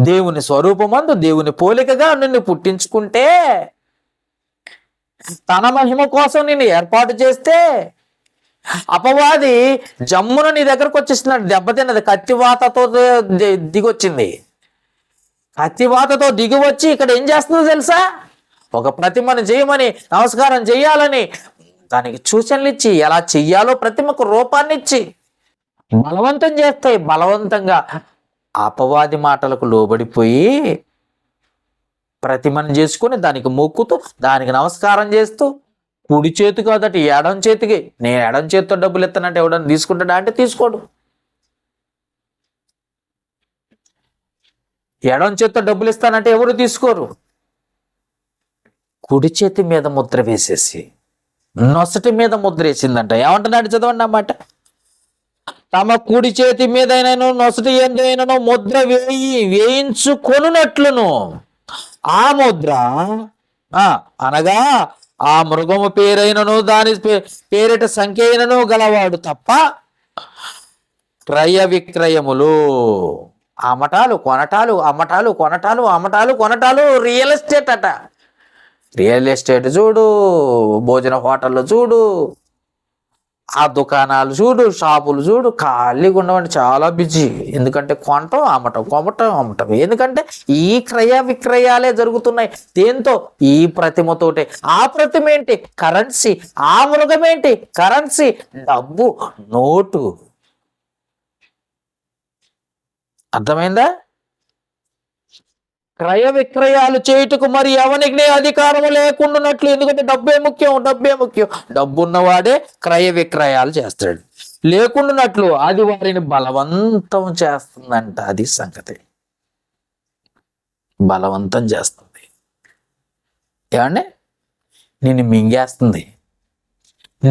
దేవుని స్వరూపమందు దేవుని పోలికగా నిన్ను పుట్టించుకుంటే, తన మహిమ కోసం నిన్ను ఏర్పాటు చేస్తే, అపవాది జమ్మున నీ దగ్గరకు వచ్చేసినాడు. దెబ్బతిన్నది, కత్తివాతతో దిగొచ్చింది. కత్తివాతతో దిగి వచ్చి ఇక్కడ ఏం చేస్తుందో తెలుసా? ఒక ప్రతిమను చేయమని, నమస్కారం చేయాలని దానికి సూచనలు ఇచ్చి, ఎలా చెయ్యాలో ప్రతిమకు రూపాన్ని ఇచ్చి బలవంతం చేస్తాయి. బలవంతంగా అపవాది మాటలకు లోబడిపోయి ప్రతిమను చేసుకుని దానికి మొక్కుతూ, దానికి నమస్కారం చేస్తూ, కుడి చేతి కాదట ఎడం చేతికి, నేను ఎడం చేతితో డబ్బులు ఇస్తానంటే ఎవడన్నా తీసుకుంటాడా అంటే తీసుకోడు. ఎడం చేతితో డబ్బులు ఇస్తానంటే ఎవరు తీసుకోరు. కుడి చేతి మీద ముద్ర వేసేసి నొసటి మీద ముద్ర వేసిందంట. ఏమంటున్నాడు చదవండి అన్నమాట. తమ కుడి చేతి మీదైనను నొసటి ఎందైనను ముద్ర వేయించుకొనున్నట్లును ఆ ముద్ర, అనగా ఆ మృగము పేరైనను దాని పేరిట సంఖ్య అయినను గలవాడు తప్ప క్రయ విక్రయములు, అమ్మటాలు కొనటాలు, అమ్మటాలు కొనటాలు, అమ్మటాలు కొనటాలు, రియల్ ఎస్టేట్ అట. రియల్ ఎస్టేట్ చూడు, భోజన హోటళ్ళు చూడు, ఆ దుకాణాలు చూడు, షాపులు చూడు, ఖాళీగా ఉండవండి, చాలా బిజీ. ఎందుకంటే కొనటం అమ్మటం, కొమ్మటం అమ్మటం. ఎందుకంటే ఈ క్రయ విక్రయాలే జరుగుతున్నాయి. దేంతో? ఈ ప్రతిమతోటే. ఆ ప్రతిమ ఏంటి? కరెన్సీ. ఆ మృగం ఏంటి? కరెన్సీ, డబ్బు, నోటు. అర్థమైందా? క్రయ విక్రయాలు చేయుటకు మరి ఎవరికి అధికారం లేకుండానట్లు. ఎందుకంటే డబ్బే ముఖ్యం, డబ్బే ముఖ్యం. డబ్బు ఉన్నవాడే క్రయ విక్రయాలు చేస్తాడు. లేకుండానట్లు అది వారిని బలవంతం చేస్తుందంట. అది సంగతి, బలవంతం చేస్తుంది. ఏమండి? నిన్ను మింగేస్తుంది.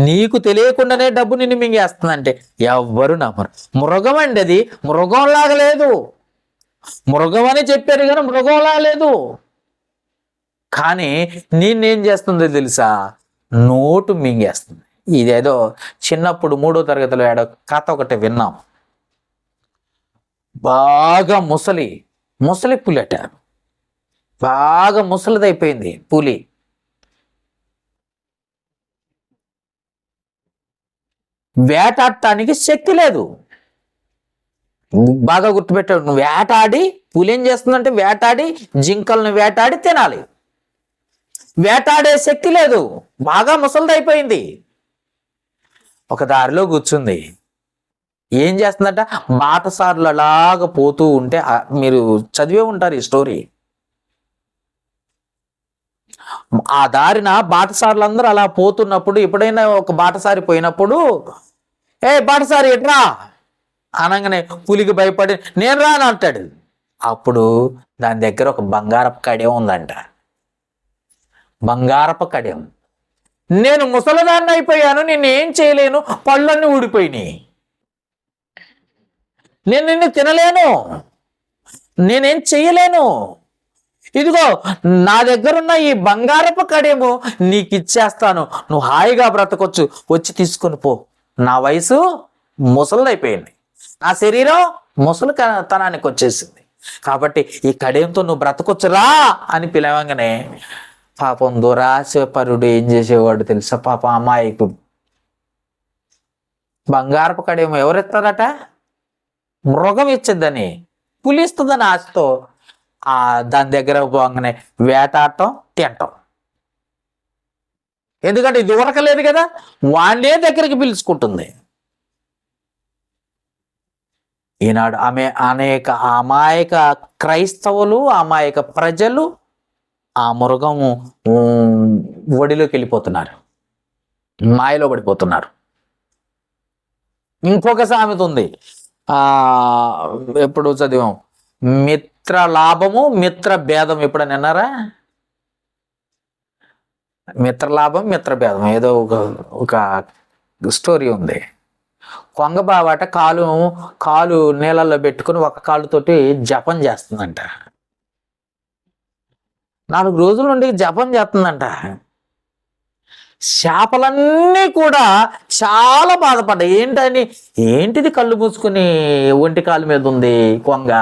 నీకు తెలియకుండానే డబ్బు నిన్ను మింగేస్తుందంటే ఎవ్వరు నమ్మరు. మృగం అండి, అది మృగంలాగా లేదు. మృగం అని చెప్పారు కానీ మృగంలా లేదు. కానీ నేనేం చేస్తుందో తెలుసా? నోటు మింగేస్తుంది. ఇదేదో చిన్నప్పుడు 3వ తరగతిలో కథ ఒకటి విన్నాం. బాగా ముసలి పులట, బాగా ముసలిదైపోయింది పులి. వేటాడటానికి శక్తి లేదు. బాగా గుర్తుపెట్టాడు. నువ్వు వేటాడి, పులి ఏం చేస్తుందంటే వేటాడి జింకలను వేటాడి తినాలి. వేటాడే శక్తి లేదు, బాగా ముసలిదైపోయింది. ఒక దారిలో కూర్చుంది. ఏం చేస్తుందట? బాటసారులు అలాగ పోతూ ఉంటే మీరు చదివే ఉంటారు ఈ స్టోరీ. ఆ దారిన బాటసారులందరూ అలా పోతున్నప్పుడు, ఎప్పుడైనా ఒక బాటసారి పోయినప్పుడు, ఏ బాటసారి ఎట్రా అనగానే పులికి భయపడి నేను రాను అంటాడు. అప్పుడు దాని దగ్గర ఒక బంగారపు కడియం ఉందంట. బంగారపు కడియం. నేను ముసలిదాన్ని అయిపోయాను, నేనేం చేయలేను, పళ్ళన్నీ ఊడిపోయినాయి, నేను నిన్ను తినలేను, నేనేం చెయ్యలేను, ఇదిగో నా దగ్గరున్న ఈ బంగారపు కడియము నీకు ఇచ్చేస్తాను, నువ్వు హాయిగా బ్రతకొచ్చు, వచ్చి తీసుకొని పో. నా వయసు ముసలిదైపోయింది, నా శరీరం ముసలితనానికి వచ్చేసింది, కాబట్టి ఈ కడియంతో నువ్వు బ్రతకొచ్చు రా అని పిలవంగానే పాపం దురాశపరుడు ఏం చేసేవాడు తెలుసా? పాపం అమాయకుడు. బంగారపు కడియం ఎవరిస్తారట? మృగం ఇచ్చిందని, పులి ఇస్తుందని ఆశతో దాని దగ్గర పోగానే వేటాడటం, తింటాం. ఎందుకంటే ఇది ఉరకలేదు కదా, వాడే దగ్గరికి పిలుచుకుంటుంది. ఈనాడు అనేక అమాయక క్రైస్తవులు, అమాయక ప్రజలు ఆ మృగము ఒడిలోకి వెళ్ళిపోతున్నారు, మాయలో పడిపోతున్నారు. ఇంకొక సామెత ఉంది, ఎప్పుడు చదివాం, మిత్ర లాభము మిత్ర భేదం. ఎప్పుడని అన్నారా? మిత్ర లాభం మిత్ర భేదం ఏదో ఒక స్టోరీ ఉంది. కొంగ బావాట కాలు నీళ్ళల్లో పెట్టుకుని ఒక కాలుతోటి జపం చేస్తుందంట. 4 రోజుల నుండి జపం చేస్తుందంట. చేపలన్నీ కూడా చాలా బాధపడ్డాయి. ఏంటిది కళ్ళు మూసుకుని ఒంటి కాలు మీద ఉంది కొంగ,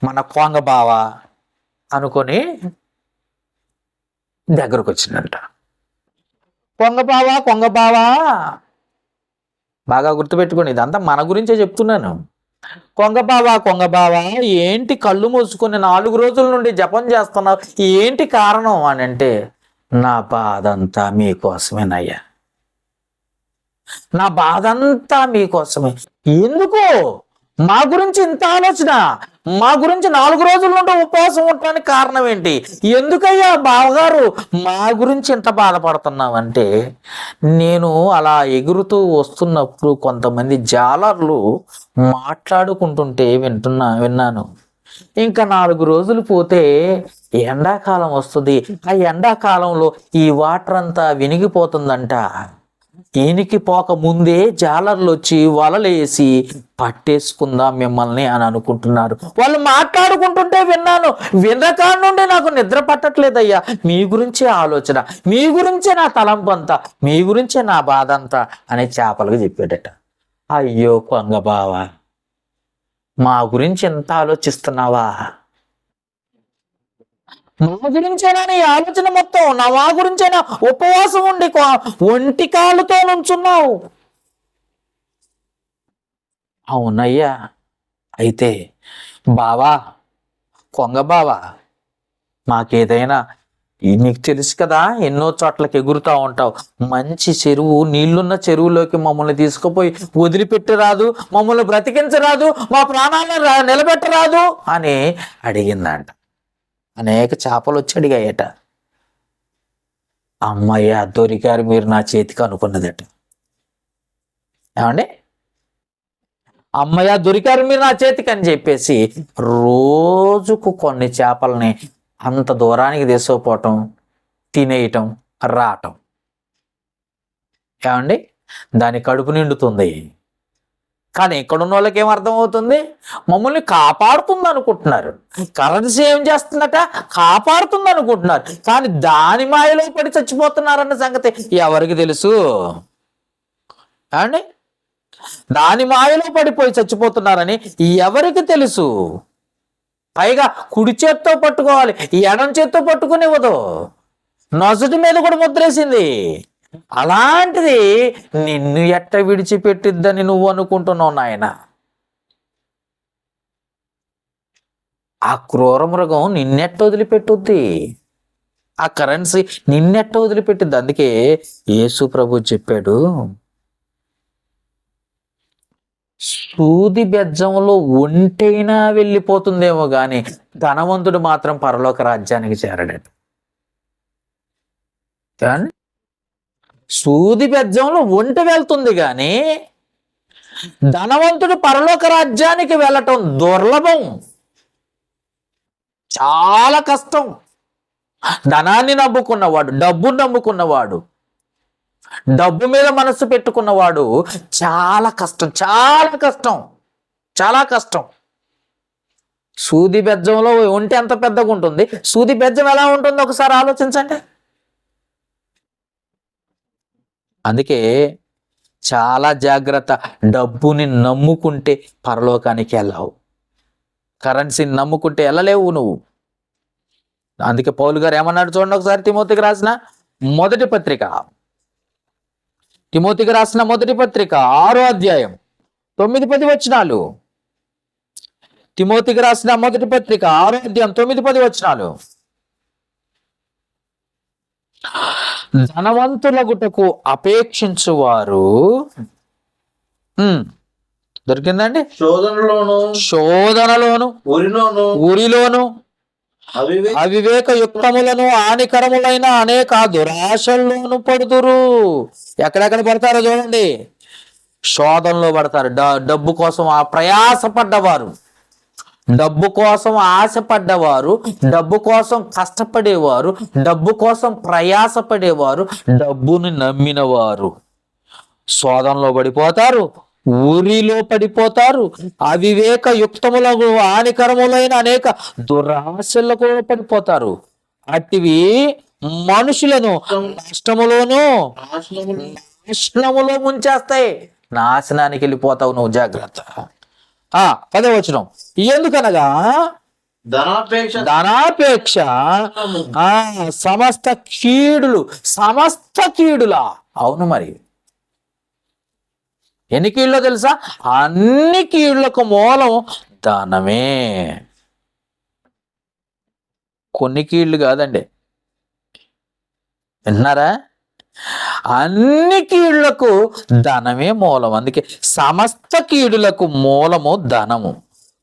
మన కొంగ బావ అనుకొని దగ్గరకు వచ్చిందంట. కొంగ బావా బాగా గుర్తుపెట్టుకోండి, ఇదంతా మన గురించే చెప్తున్నాను. కొంగ బావా ఏంటి కళ్ళు మూసుకొని 4 రోజుల నుండి జపం చేస్తున్నావు, ఏంటి కారణం అని అంటే, నా బాధంతా మీకోసమేనయ్యా, నా బాధంతా మీకోసమే. ఎందుకు మా గురించి ఇంత ఆలోచన? మా గురించి 4 రోజుల నుండి ఉపవాసం ఉండడానికి కారణం ఏంటి? ఎందుకయ్యా బావగారు మా గురించి ఇంత బాధపడుతున్నావంటే, నేను అలా ఎగురుతూ వస్తున్నప్పుడు కొంతమంది జాలర్లు మాట్లాడుకుంటుంటే విన్నాను. ఇంకా 4 రోజులు పోతే ఎండాకాలం వస్తుంది, ఆ ఎండాకాలంలో ఈ వాటర్ అంతా వినిగిపోతుందంట. ఈనికి పోక ముందే జాలర్లు వచ్చి వలలేసి పట్టేసుకుందాం మిమ్మల్ని అని అనుకుంటున్నారు. వాళ్ళు మాట్లాడుకుంటుంటే విన్నాను. వినకాల నుండి నాకు నిద్ర పట్టట్లేదయ్యా, మీ గురించే ఆలోచన, మీ గురించే నా తలంపు అంతా, మీ గురించే నా బాధ అంతా అని చేపలకు చెప్పాడట. అయ్యో కొంగ బావా, మా గురించి ఎంత ఆలోచిస్తున్నావా? మా గురించేనా నీ ఆలోచన మొత్తం? మా గురించేనా ఉపవాసం ఉండి ఒంటి కాళ్ళతో నుంచున్నావు? అవునయ్యా. అయితే బావా, కొంగ బావా, మాకేదైనా నీకు తెలుసు కదా, ఎన్నో చోట్లకి ఎగురుతూ ఉంటావు, మంచి చెరువు, నీళ్లున్న చెరువులోకి మమ్మల్ని తీసుకుపోయి వదిలిపెట్టరాదు, మమ్మల్ని బ్రతికించరాదు, మా ప్రాణాలను నిలబెట్టరాదు అని అడిగిందంట. అనేక చేపలు వచ్చి అడిగాయట. అమ్మయ్య దొరికారు మీరు నా చేతికి అనుకున్నదట. ఏమండి, అమ్మయ్య దొరికారు మీరు నా చేతికి అని చెప్పేసి రోజుకు కొన్ని చేపల్ని అంత దూరానికి తీసుకుపోవటం, తినేయటం, రావటం. ఏమండి, దాని కడుపు నిండుతుంది. కానీ ఇక్కడున్న వాళ్ళకి ఏమర్థమవుతుంది? మమ్మల్ని కాపాడుతుంది అనుకుంటున్నారు. కరెన్సీ ఏం చేస్తుందట? కాపాడుతుంది అనుకుంటున్నారు. కానీ దాని మాయలో పడి చచ్చిపోతున్నారన్న సంగతి ఎవరికి తెలుసు? అండి, దాని మాయలో పడిపోయి చచ్చిపోతున్నారని ఎవరికి తెలుసు? పైగా కుడి చేత్తో పట్టుకోవాలి, ఎడం చేత్తో పట్టుకునివ్వదు, నొసటి మీద కూడా ముద్రేసింది. అలాంటిది నిన్ను ఎట్ట విడిచిపెట్టిద్దని నువ్వు అనుకుంటున్నావు నాయన? ఆ క్రూర మృగం నిన్నెట్ట వదిలిపెట్టుద్ది? ఆ కరెన్సీ నిన్నెట్ట వదిలిపెట్టింది. అందుకే యేసు ప్రభు చెప్పాడు, సూది బెజ్జంలో ఒంటైనా వెళ్ళిపోతుందేమో గాని ధనవంతుడు మాత్రం పరలోక రాజ్యానికి చేరడాడు. కానీ సూది బెజ్జంలో ఒంటె వెళ్తుంది కానీ ధనవంతుడు పరలోక రాజ్యానికి వెళ్ళటం దుర్లభం, చాలా కష్టం. ధనాన్ని నమ్ముకున్నవాడు, డబ్బును నమ్ముకున్నవాడు, డబ్బు మీద మనస్సు పెట్టుకున్నవాడు చాలా కష్టం, చాలా కష్టం, చాలా కష్టం. సూది బెజ్జంలో ఒంటె ఎంత పెద్దగా ఉంటుంది, సూది బెజ్జం ఎలా ఉంటుంది ఒకసారి ఆలోచించండి. అందుకే చాలా జాగ్రత్త. డబ్బుని నమ్ముకుంటే పరలోకానికి వెళ్ళావు, కరెన్సీని నమ్ముకుంటే వెళ్ళలేవు నువ్వు. అందుకే పౌలు గారు ఏమన్నాడు చూడండి ఒకసారి, తిమోతికి రాసిన మొదటి పత్రిక, తిమోతికి రాసిన మొదటి పత్రిక 6వ అధ్యాయం 9-10 వచనాలు. తిమోతికి రాసిన మొదటి పత్రిక 6వ అధ్యాయం 9-10 వచనాలు. ధనవంతులగుటకు అపేక్షించువారు దొరికిందండి, శోధనలోను ఉరిలోను అవివేక యుక్తములను హానికరములైన అనేక దురాశల్లోను పడుతురు. ఎక్కడెక్కడ పడతారో చూడండి, శోధనలో పడతారు. డబ్బు కోసం ప్రయాసపడ్డవారు, డబ్బు కోసం ఆశపడ్డవారు, డబ్బు కోసం కష్టపడేవారు, డబ్బు కోసం ప్రయాసపడేవారు, డబ్బుని నమ్మినవారు శోధనలో పడిపోతారు, ఊరిలో పడిపోతారు, అవివేక యుక్తములకు హానికరములైన అనేక దురాశలకు పడిపోతారు. అటివి మనుషులను నష్టములోను నాశనములో ముంచేస్తాయి. నాశనానికి వెళ్ళిపోతావు నువ్వు, జాగ్రత్త. 10వ వచనం, ఎందుకనగా ధనాపేక్ష సమస్త కీడులా. అవును, మరి ఎన్ని కీళ్ళో తెలుసా? అన్ని కీళ్లకు మూలం ధనమే. కొన్ని కీళ్ళు కాదండి, విన్నారా? అన్ని కీళ్లకు ధనమే మూలం. అందుకే సమస్త కీడులకు మూలము ధనము.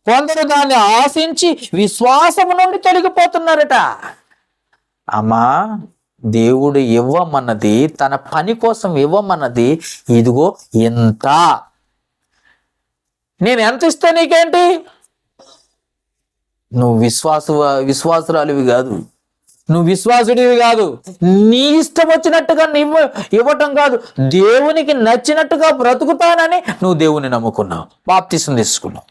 కొందరు దాన్ని ఆశించి విశ్వాసము నుండి తొలగిపోతున్నారట. అమ్మా, దేవుడు ఇవ్వమన్నది, తన పని కోసం ఇవ్వమన్నది ఇదిగో ఎంత. నేను ఎంత ఇస్తే నీకేంటి? నువ్వు విశ్వాసురాలివి కాదు, నువ్వు విశ్వాసుడివి కాదు. నీ ఇష్టం వచ్చినట్టుగా నువ్వు ఇవ్వటం కాదు, దేవునికి నచ్చినట్టుగా బ్రతుకుతానని నువ్వు దేవుని నమ్ముకున్నావు, బాప్తిసం తీసుకున్నావు.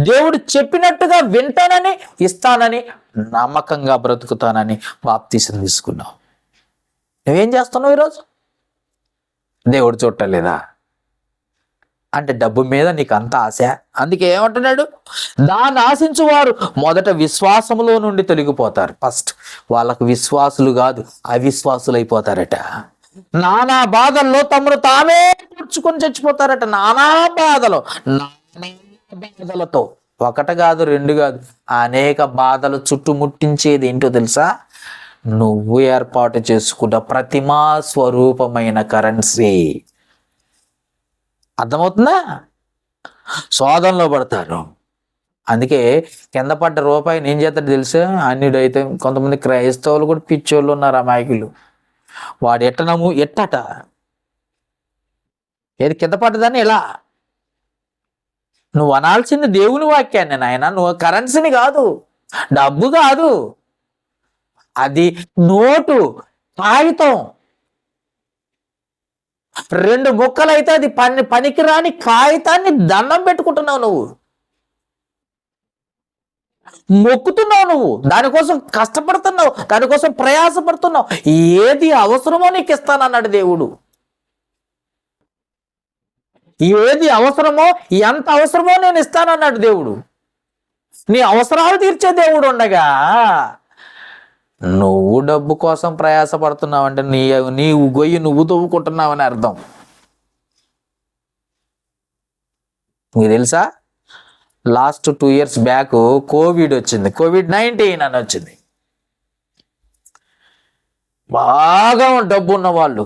దేవుడు చెప్పినట్టుగా వింటానని, ఇస్తానని, నమ్మకంగా బ్రతుకుతానని బాప్తిసం తీసుకున్నావు. నువ్వేం చేస్తున్నావు ఈరోజు? దేవుడు చూడలేదా అంటే డబ్బు మీద నీకు అంత ఆశ. అందుకే ఏమంటున్నాడు, దాన్ని ఆశించువారు మొదట విశ్వాసములో నుండి తొలగిపోతారు. ఫస్ట్ వాళ్ళకు విశ్వాసులు కాదు, అవిశ్వాసులు అయిపోతారట. నానా బాధల్లో తమను తామే కూర్చుకొని చచ్చిపోతారట. నానా బాధలతో, ఒకటి కాదు, రెండు కాదు, అనేక బాధలు చుట్టుముట్టించేది ఏంటో తెలుసా? నువ్వు ఏర్పాటు చేసుకున్న ప్రతిమా స్వరూపమైన కరెన్సీ. అర్థమవుతుందా? శోధనలో పడతారు. అందుకే కింద పడ్డ రూపాయిని ఏం చేస్తాడు తెలుసా? అన్యుడైతే కొంతమంది క్రైస్తవులు కూడా పిచ్చోళ్ళు ఉన్నారు, అమాయకులు. వాడు ఎట్టట ఏది కింద పడ్డదని ఇలా. నువ్వు అనాల్సింది దేవుని వాక్యాన్ని నాయన, నువ్వు కరెన్సీని కాదు, డబ్బు కాదు, అది నోటు, కాగితం. 2 ముక్కలైతే అది పనికిరాని కాగితాన్ని దండం పెట్టుకుంటున్నావు, నువ్వు మొక్కుతున్నావు, నువ్వు దానికోసం కష్టపడుతున్నావు, దానికోసం ప్రయాసపడుతున్నావు. ఏది అవసరమో నీకు ఇస్తానన్నాడు దేవుడు. ఏది అవసరమో, ఎంత అవసరమో నేను ఇస్తానన్నాడు దేవుడు. నీ అవసరాలు తీర్చే దేవుడు ఉండగా నువ్వు డబ్బు కోసం ప్రయాసపడుతున్నావు అంటే నీవు గొయ్యి నువ్వు తవ్వుకుంటున్నావని అర్థం. మీకు తెలుసా, లాస్ట్ 2 years బ్యాక్ కోవిడ్ వచ్చింది, COVID-19 అని వచ్చింది. బాగా డబ్బు ఉన్న వాళ్ళు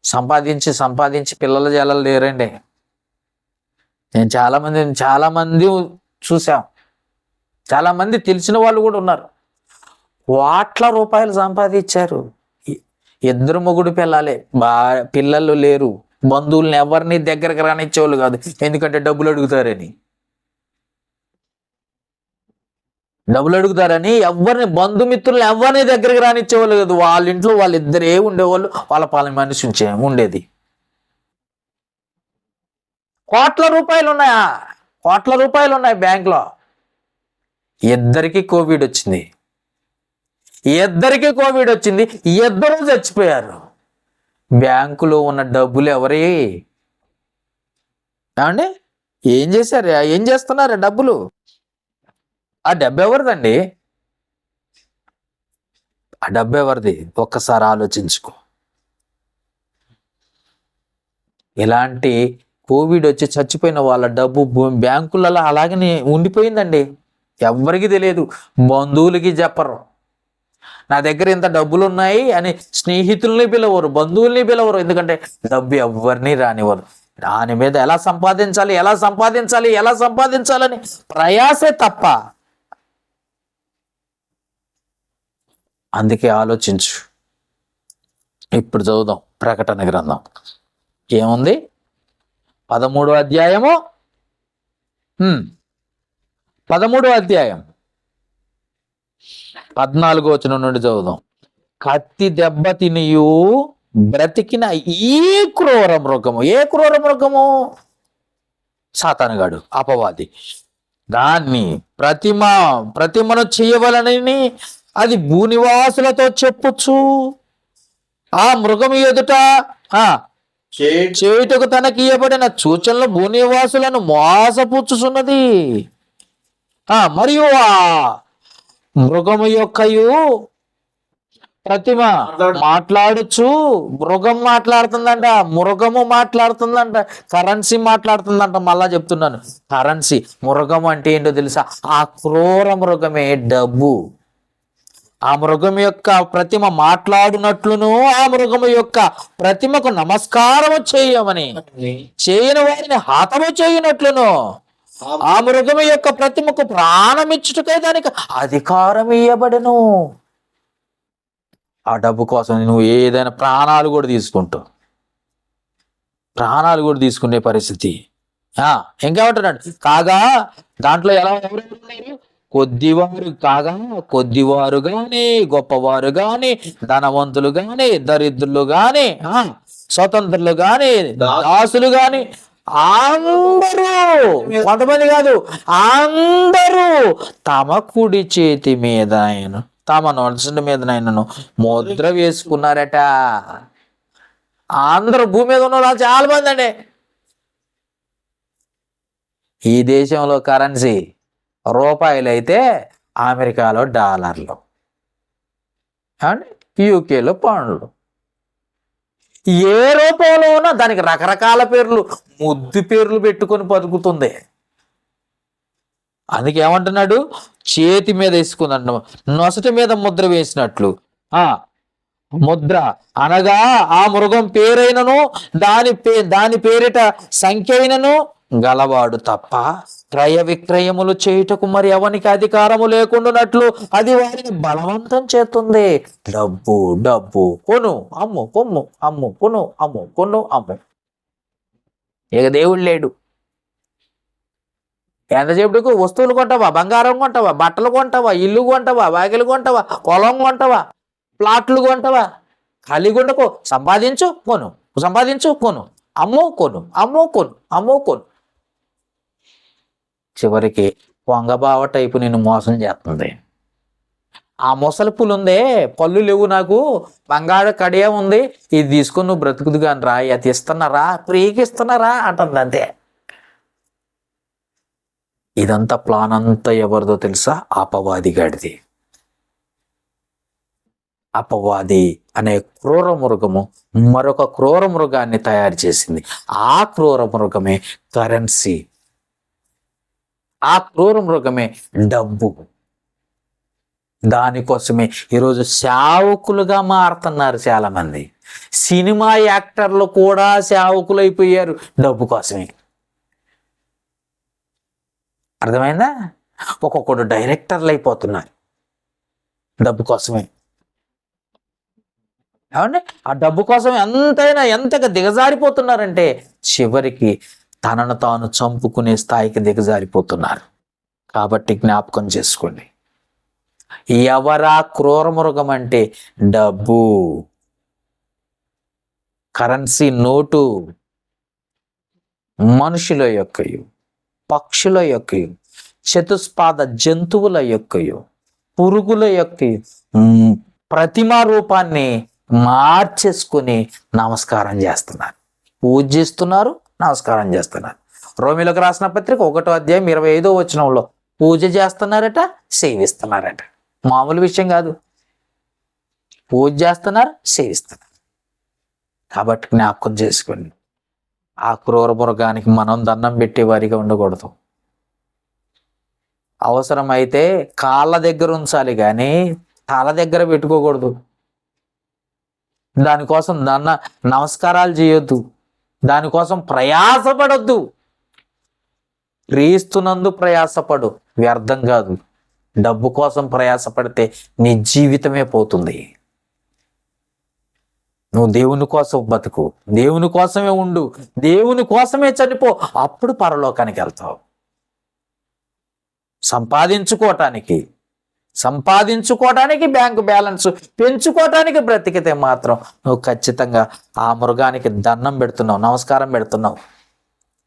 సంపాదించి సంపాదించి పిల్లల జల్లలు లేరండి. నేను చాలా మంది చూసాం. చాలా మంది తెలిసిన వాళ్ళు కూడా ఉన్నారు. కోట్ల రూపాయలు సంపాదించారు. ఇద్దరు మొగుడు పిల్లలే, పిల్లలు లేరు. బంధువుల్ని ఎవరిని దగ్గరకు రానిచ్చేవాళ్ళు కాదు, ఎందుకంటే డబ్బులు అడుగుతారని. ఎవరిని బంధుమిత్రులు ఎవరిని దగ్గరికి రానిచ్చేవాళ్ళు కాదు. వాళ్ళ ఇంట్లో వాళ్ళిద్దరే ఉండేవాళ్ళు, వాళ్ళ పాలన మనిషి ఉండేది. కోట్ల రూపాయలు ఉన్నాయి బ్యాంకులో. ఇద్దరికి కోవిడ్ వచ్చింది. ఇద్దరు చచ్చిపోయారు. బ్యాంకులో ఉన్న డబ్బులు ఎవరి? ఏమండి, ఏం చేస్తున్నారు డబ్బులు? ఆ డబ్బు ఎవరిదండి? ఆ డబ్బు ఎవరిది? ఒక్కసారి ఆలోచించుకో. ఇలాంటి కోవిడ్ వచ్చి చచ్చిపోయిన వాళ్ళ డబ్బు బ్యాంకులలో అలాగనే ఉండిపోయిందండి. ఎవరికి తెలియదు, బంధువులకి చెప్పరు. నా దగ్గర ఇంత డబ్బులు ఉన్నాయి అని స్నేహితుల్ని పిలవరు, బంధువుల్ని పిలవరు. ఎందుకంటే డబ్బు ఎవరిని రానివ్వరు. దాని మీద ఎలా సంపాదించాలని ప్రయాసే తప్ప. అందుకే ఆలోచించు. ఇప్పుడు చదువుదాం ప్రకటన గ్రంథం. ఏముంది? 13వ అధ్యాయము 13వ అధ్యాయం 14వ వచనం నుండి చదువుదాం. కత్తి దెబ్బ తినియు బ్రతికిన ఈ క్రూర మృగము. ఏ క్రూర మృగము? సాతానుగాడు, అపవాది. దాన్ని ప్రతిమను చేయవలనని అది భూనివాసులతో చెప్పుచ్చు. ఆ మృగము ఎదుట చేయుటకు తనకి ఇవ్వబడిన సూచనలు భూనివాసులను మోసపుచ్చుచున్నది. మరియు ఆ మృగము యొక్కయు ప్రతిమ మాట్లాడుచు. మృగము మాట్లాడుతుందంట. కరెన్సీ మాట్లాడుతుందంట. మళ్ళా చెప్తున్నాను, కరెన్సీ. మృగం అంటే ఏంటో తెలుసా? ఆ క్రూర మృగమే డబ్బు. ఆ మృగం యొక్క ప్రతిమ మాట్లాడినట్లును ఆ మృగము యొక్క ప్రతిమకు నమస్కారము చేయమని చేయని వారిని హతము చేయనట్లును ఆ మృగము యొక్క ప్రతిమకు ప్రాణమిచ్చుటకై దానికి అధికారం ఇవ్వబడెను. ఆ డబ్బు కోసం నువ్వు ఏదైనా ప్రాణాలు కూడా తీసుకునే పరిస్థితి. ఇంకేమంటున్నాడు? కాగా దాంట్లో ఎవరెవరు ఉన్నారు? కొద్దివారు గాని, గొప్పవారు గాని, ధనవంతులు గాని, దరిద్రులు గాని, స్వతంత్రులు గాని, దాసులు గాని, అందరూ, కొంతమంది కాదు, అందరూ తమ కుడి చేతి మీద తమ నొసటి మీద ముద్ర వేసుకున్నారట. అందరూ భూమి మీద ఉన్న వాళ్ళు చాలా మంది అండి. ఈ దేశంలో కరెన్సీ రూపాయలు అయితే, అమెరికాలో డాలర్లు, అండ్ యూకేలో పౌండ్లు. ఏ రూపంలో ఉన్నా దానికి రకరకాల పేర్లు, ముద్దు పేర్లు పెట్టుకొని బతుకుతుంది. అందుకే ఏమంటున్నాడు? చేతి మీద వేసుకుందంట, నొసటి మీద ముద్ర వేసినట్లు. ముద్ర అనగా ఆ మృగం పేరైనను దాని పేరిట సంఖ్య అయినను గలవాడు తప్ప క్రయ విక్రయములు చేయుటకు మరి ఎవనికి అధికారము లేకుండానట్లు అది వారిని బలవంతం చేస్తుంది. డబ్బు కొను అమ్ము, కొను అమ్ము. ఇక దేవుడు లేడు. ఎంతసేపుకు వస్తువులు కొంటావా, బంగారం కొంటావా, బట్టలు కొంటావా, ఇల్లు కొంటావా, వాకిలు కొంటావా, పొలం కొంటావా, ప్లాట్లు కొంటావా? ఖాళీగా ఉండకు. సంపాదించు కొను, అమ్ము కొను. చివరికి వంగబావ టైపు నిన్ను మోసం చేస్తుంది. ఆ ముసలి పులు ఉందే, పళ్ళు లేవు, నాకు బంగారు కడియ ఉంది, ఇది తీసుకొని నువ్వు బ్రతుకుదు కాని రా, అది ఇస్తున్నారా, ఫ్రీకి ఇస్తున్నారా అంటుంది. అంతే. ఇదంతా ప్లాన్ అంతా ఎవరిదో తెలుసా? అపవాది గాడిది. అపవాది అనే క్రూర మృగము మరొక క్రూర మృగాన్ని తయారు చేసింది. ఆ క్రూర మృగమే కరెన్సీ. ఆ క్రూర మృగమే డబ్బు. దానికోసమే ఈరోజు సేవకులుగా మారుతున్నారు చాలామంది. సినిమా యాక్టర్లు కూడా సేవకులు అయిపోయారు డబ్బు కోసమే. అర్థమైందా? ఒక్కొక్కడు డైరెక్టర్లు అయిపోతున్నారు డబ్బు కోసమే. ఏమండి, ఆ డబ్బు కోసం ఎంతగా దిగజారిపోతున్నారంటే చివరికి తనను తాను చంపుకునే స్థాయికి దిగజారిపోతున్నారు. కాబట్టి జ్ఞాపకం చేసుకోండి, ఎవరా క్రూర మృగం అంటే డబ్బు, కరెన్సీ నోటు, మనుషుల యొక్కయు, పక్షుల యొక్కయు, చతుష్పాద జంతువుల యొక్కయు, పురుగుల యొక్కయు ప్రతిమా రూపాన్ని మార్చేసుకుని నమస్కారం చేస్తున్నారు, పూజిస్తున్నారు, నమస్కారం చేస్తున్నారు. రోమిలకు రాసిన పత్రిక 1వ అధ్యాయం 25వ వచనంలో పూజ చేస్తున్నారట, సేవిస్తున్నారట. మామూలు విషయం కాదు, పూజ చేస్తున్నారు, సేవిస్తున్నారు. కాబట్టి జ్ఞాపకం చేసుకోండి, ఆ క్రూర మృగానికి మనం దండం పెట్టేవారిగా ఉండకూడదు. అవసరమైతే కాళ్ళ దగ్గర ఉంచాలి కానీ తల దగ్గర పెట్టుకోకూడదు. దానికోసం నమస్కారాలు చేయొద్దు, దానికోసం ప్రయాసపడొద్దు. క్రీస్తునందు ప్రయాసపడు, వ్యర్థం కాదు. డబ్బు కోసం ప్రయాసపడితే నీ జీవితమే పోతుంది. నువ్వు దేవుని కోసం బతుకు, దేవుని కోసమే ఉండు, దేవుని కోసమే చనిపో, అప్పుడు పరలోకానికి వెళ్తావు. సంపాదించుకోవటానికి బ్యాంకు బ్యాలెన్స్ పెంచుకోవటానికి బ్రతికితే మాత్రం నువ్వు ఖచ్చితంగా ఆ మృగానికి దండం పెడుతున్నావు, నమస్కారం పెడుతున్నావు,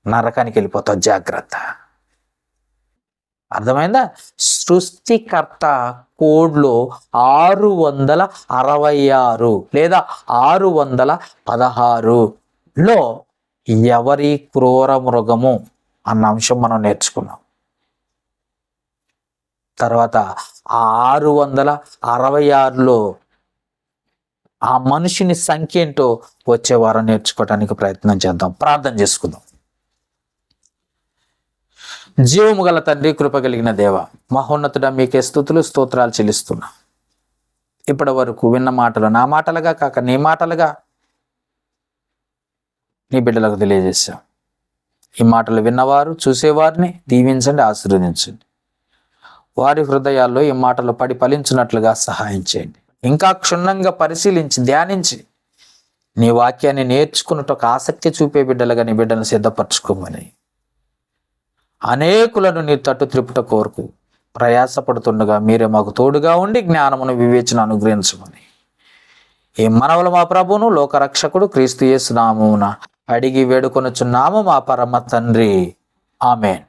నరకానికి వెళ్ళిపోతావు. జాగ్రత్త. అర్థమైందా? సృష్టికర్త కోడ్లో 666 లేదా 616లో ఎవరి క్రూర మృగము అన్న అంశం మనం నేర్చుకున్నాం. తర్వాత 666లో ఆ మనిషిని సంఖ్య ఏంటో వచ్చే వారం నేర్చుకోవడానికి ప్రయత్నం చేద్దాం. ప్రార్థన చేసుకుందాం. జీవము గల తండ్రి, కృప కలిగిన దేవ, మహోన్నతుడ, మీకే స్తుతులు స్తోత్రాలు చెల్లిస్తున్నా. ఇప్పటి వరకు విన్న మాటలు నా మాటలుగా కాక నీ మాటలుగా నీ బిడ్డలకు తెలియజేశాం. ఈ మాటలు విన్నవారు, చూసేవారిని దీవించండి, ఆశీర్వదించండి. వారి హృదయాల్లో ఈ మాటలు పడి ఫలించినట్లుగా సహాయం చేయండి. ఇంకా క్షుణ్ణంగా పరిశీలించి ధ్యానించి నీ వాక్యాన్ని నేర్చుకున్నట్టు ఒక ఆసక్తి చూపే బిడ్డలుగా నీ బిడ్డను సిద్ధపరచుకోమని, అనేకులను నీ తట్టు త్రిపుట కోరుకు ప్రయాసపడుతుండగా మీరే మాకు తోడుగా ఉండి జ్ఞానమును వివేచన అనుగ్రహించమని ఈ మనవలు మా ప్రభువును లోకరక్షకుడు క్రీస్తు యేసు నామమున అడిగి వేడుకొనుచున్నాము మా పరమ తండ్రి. ఆమేన్.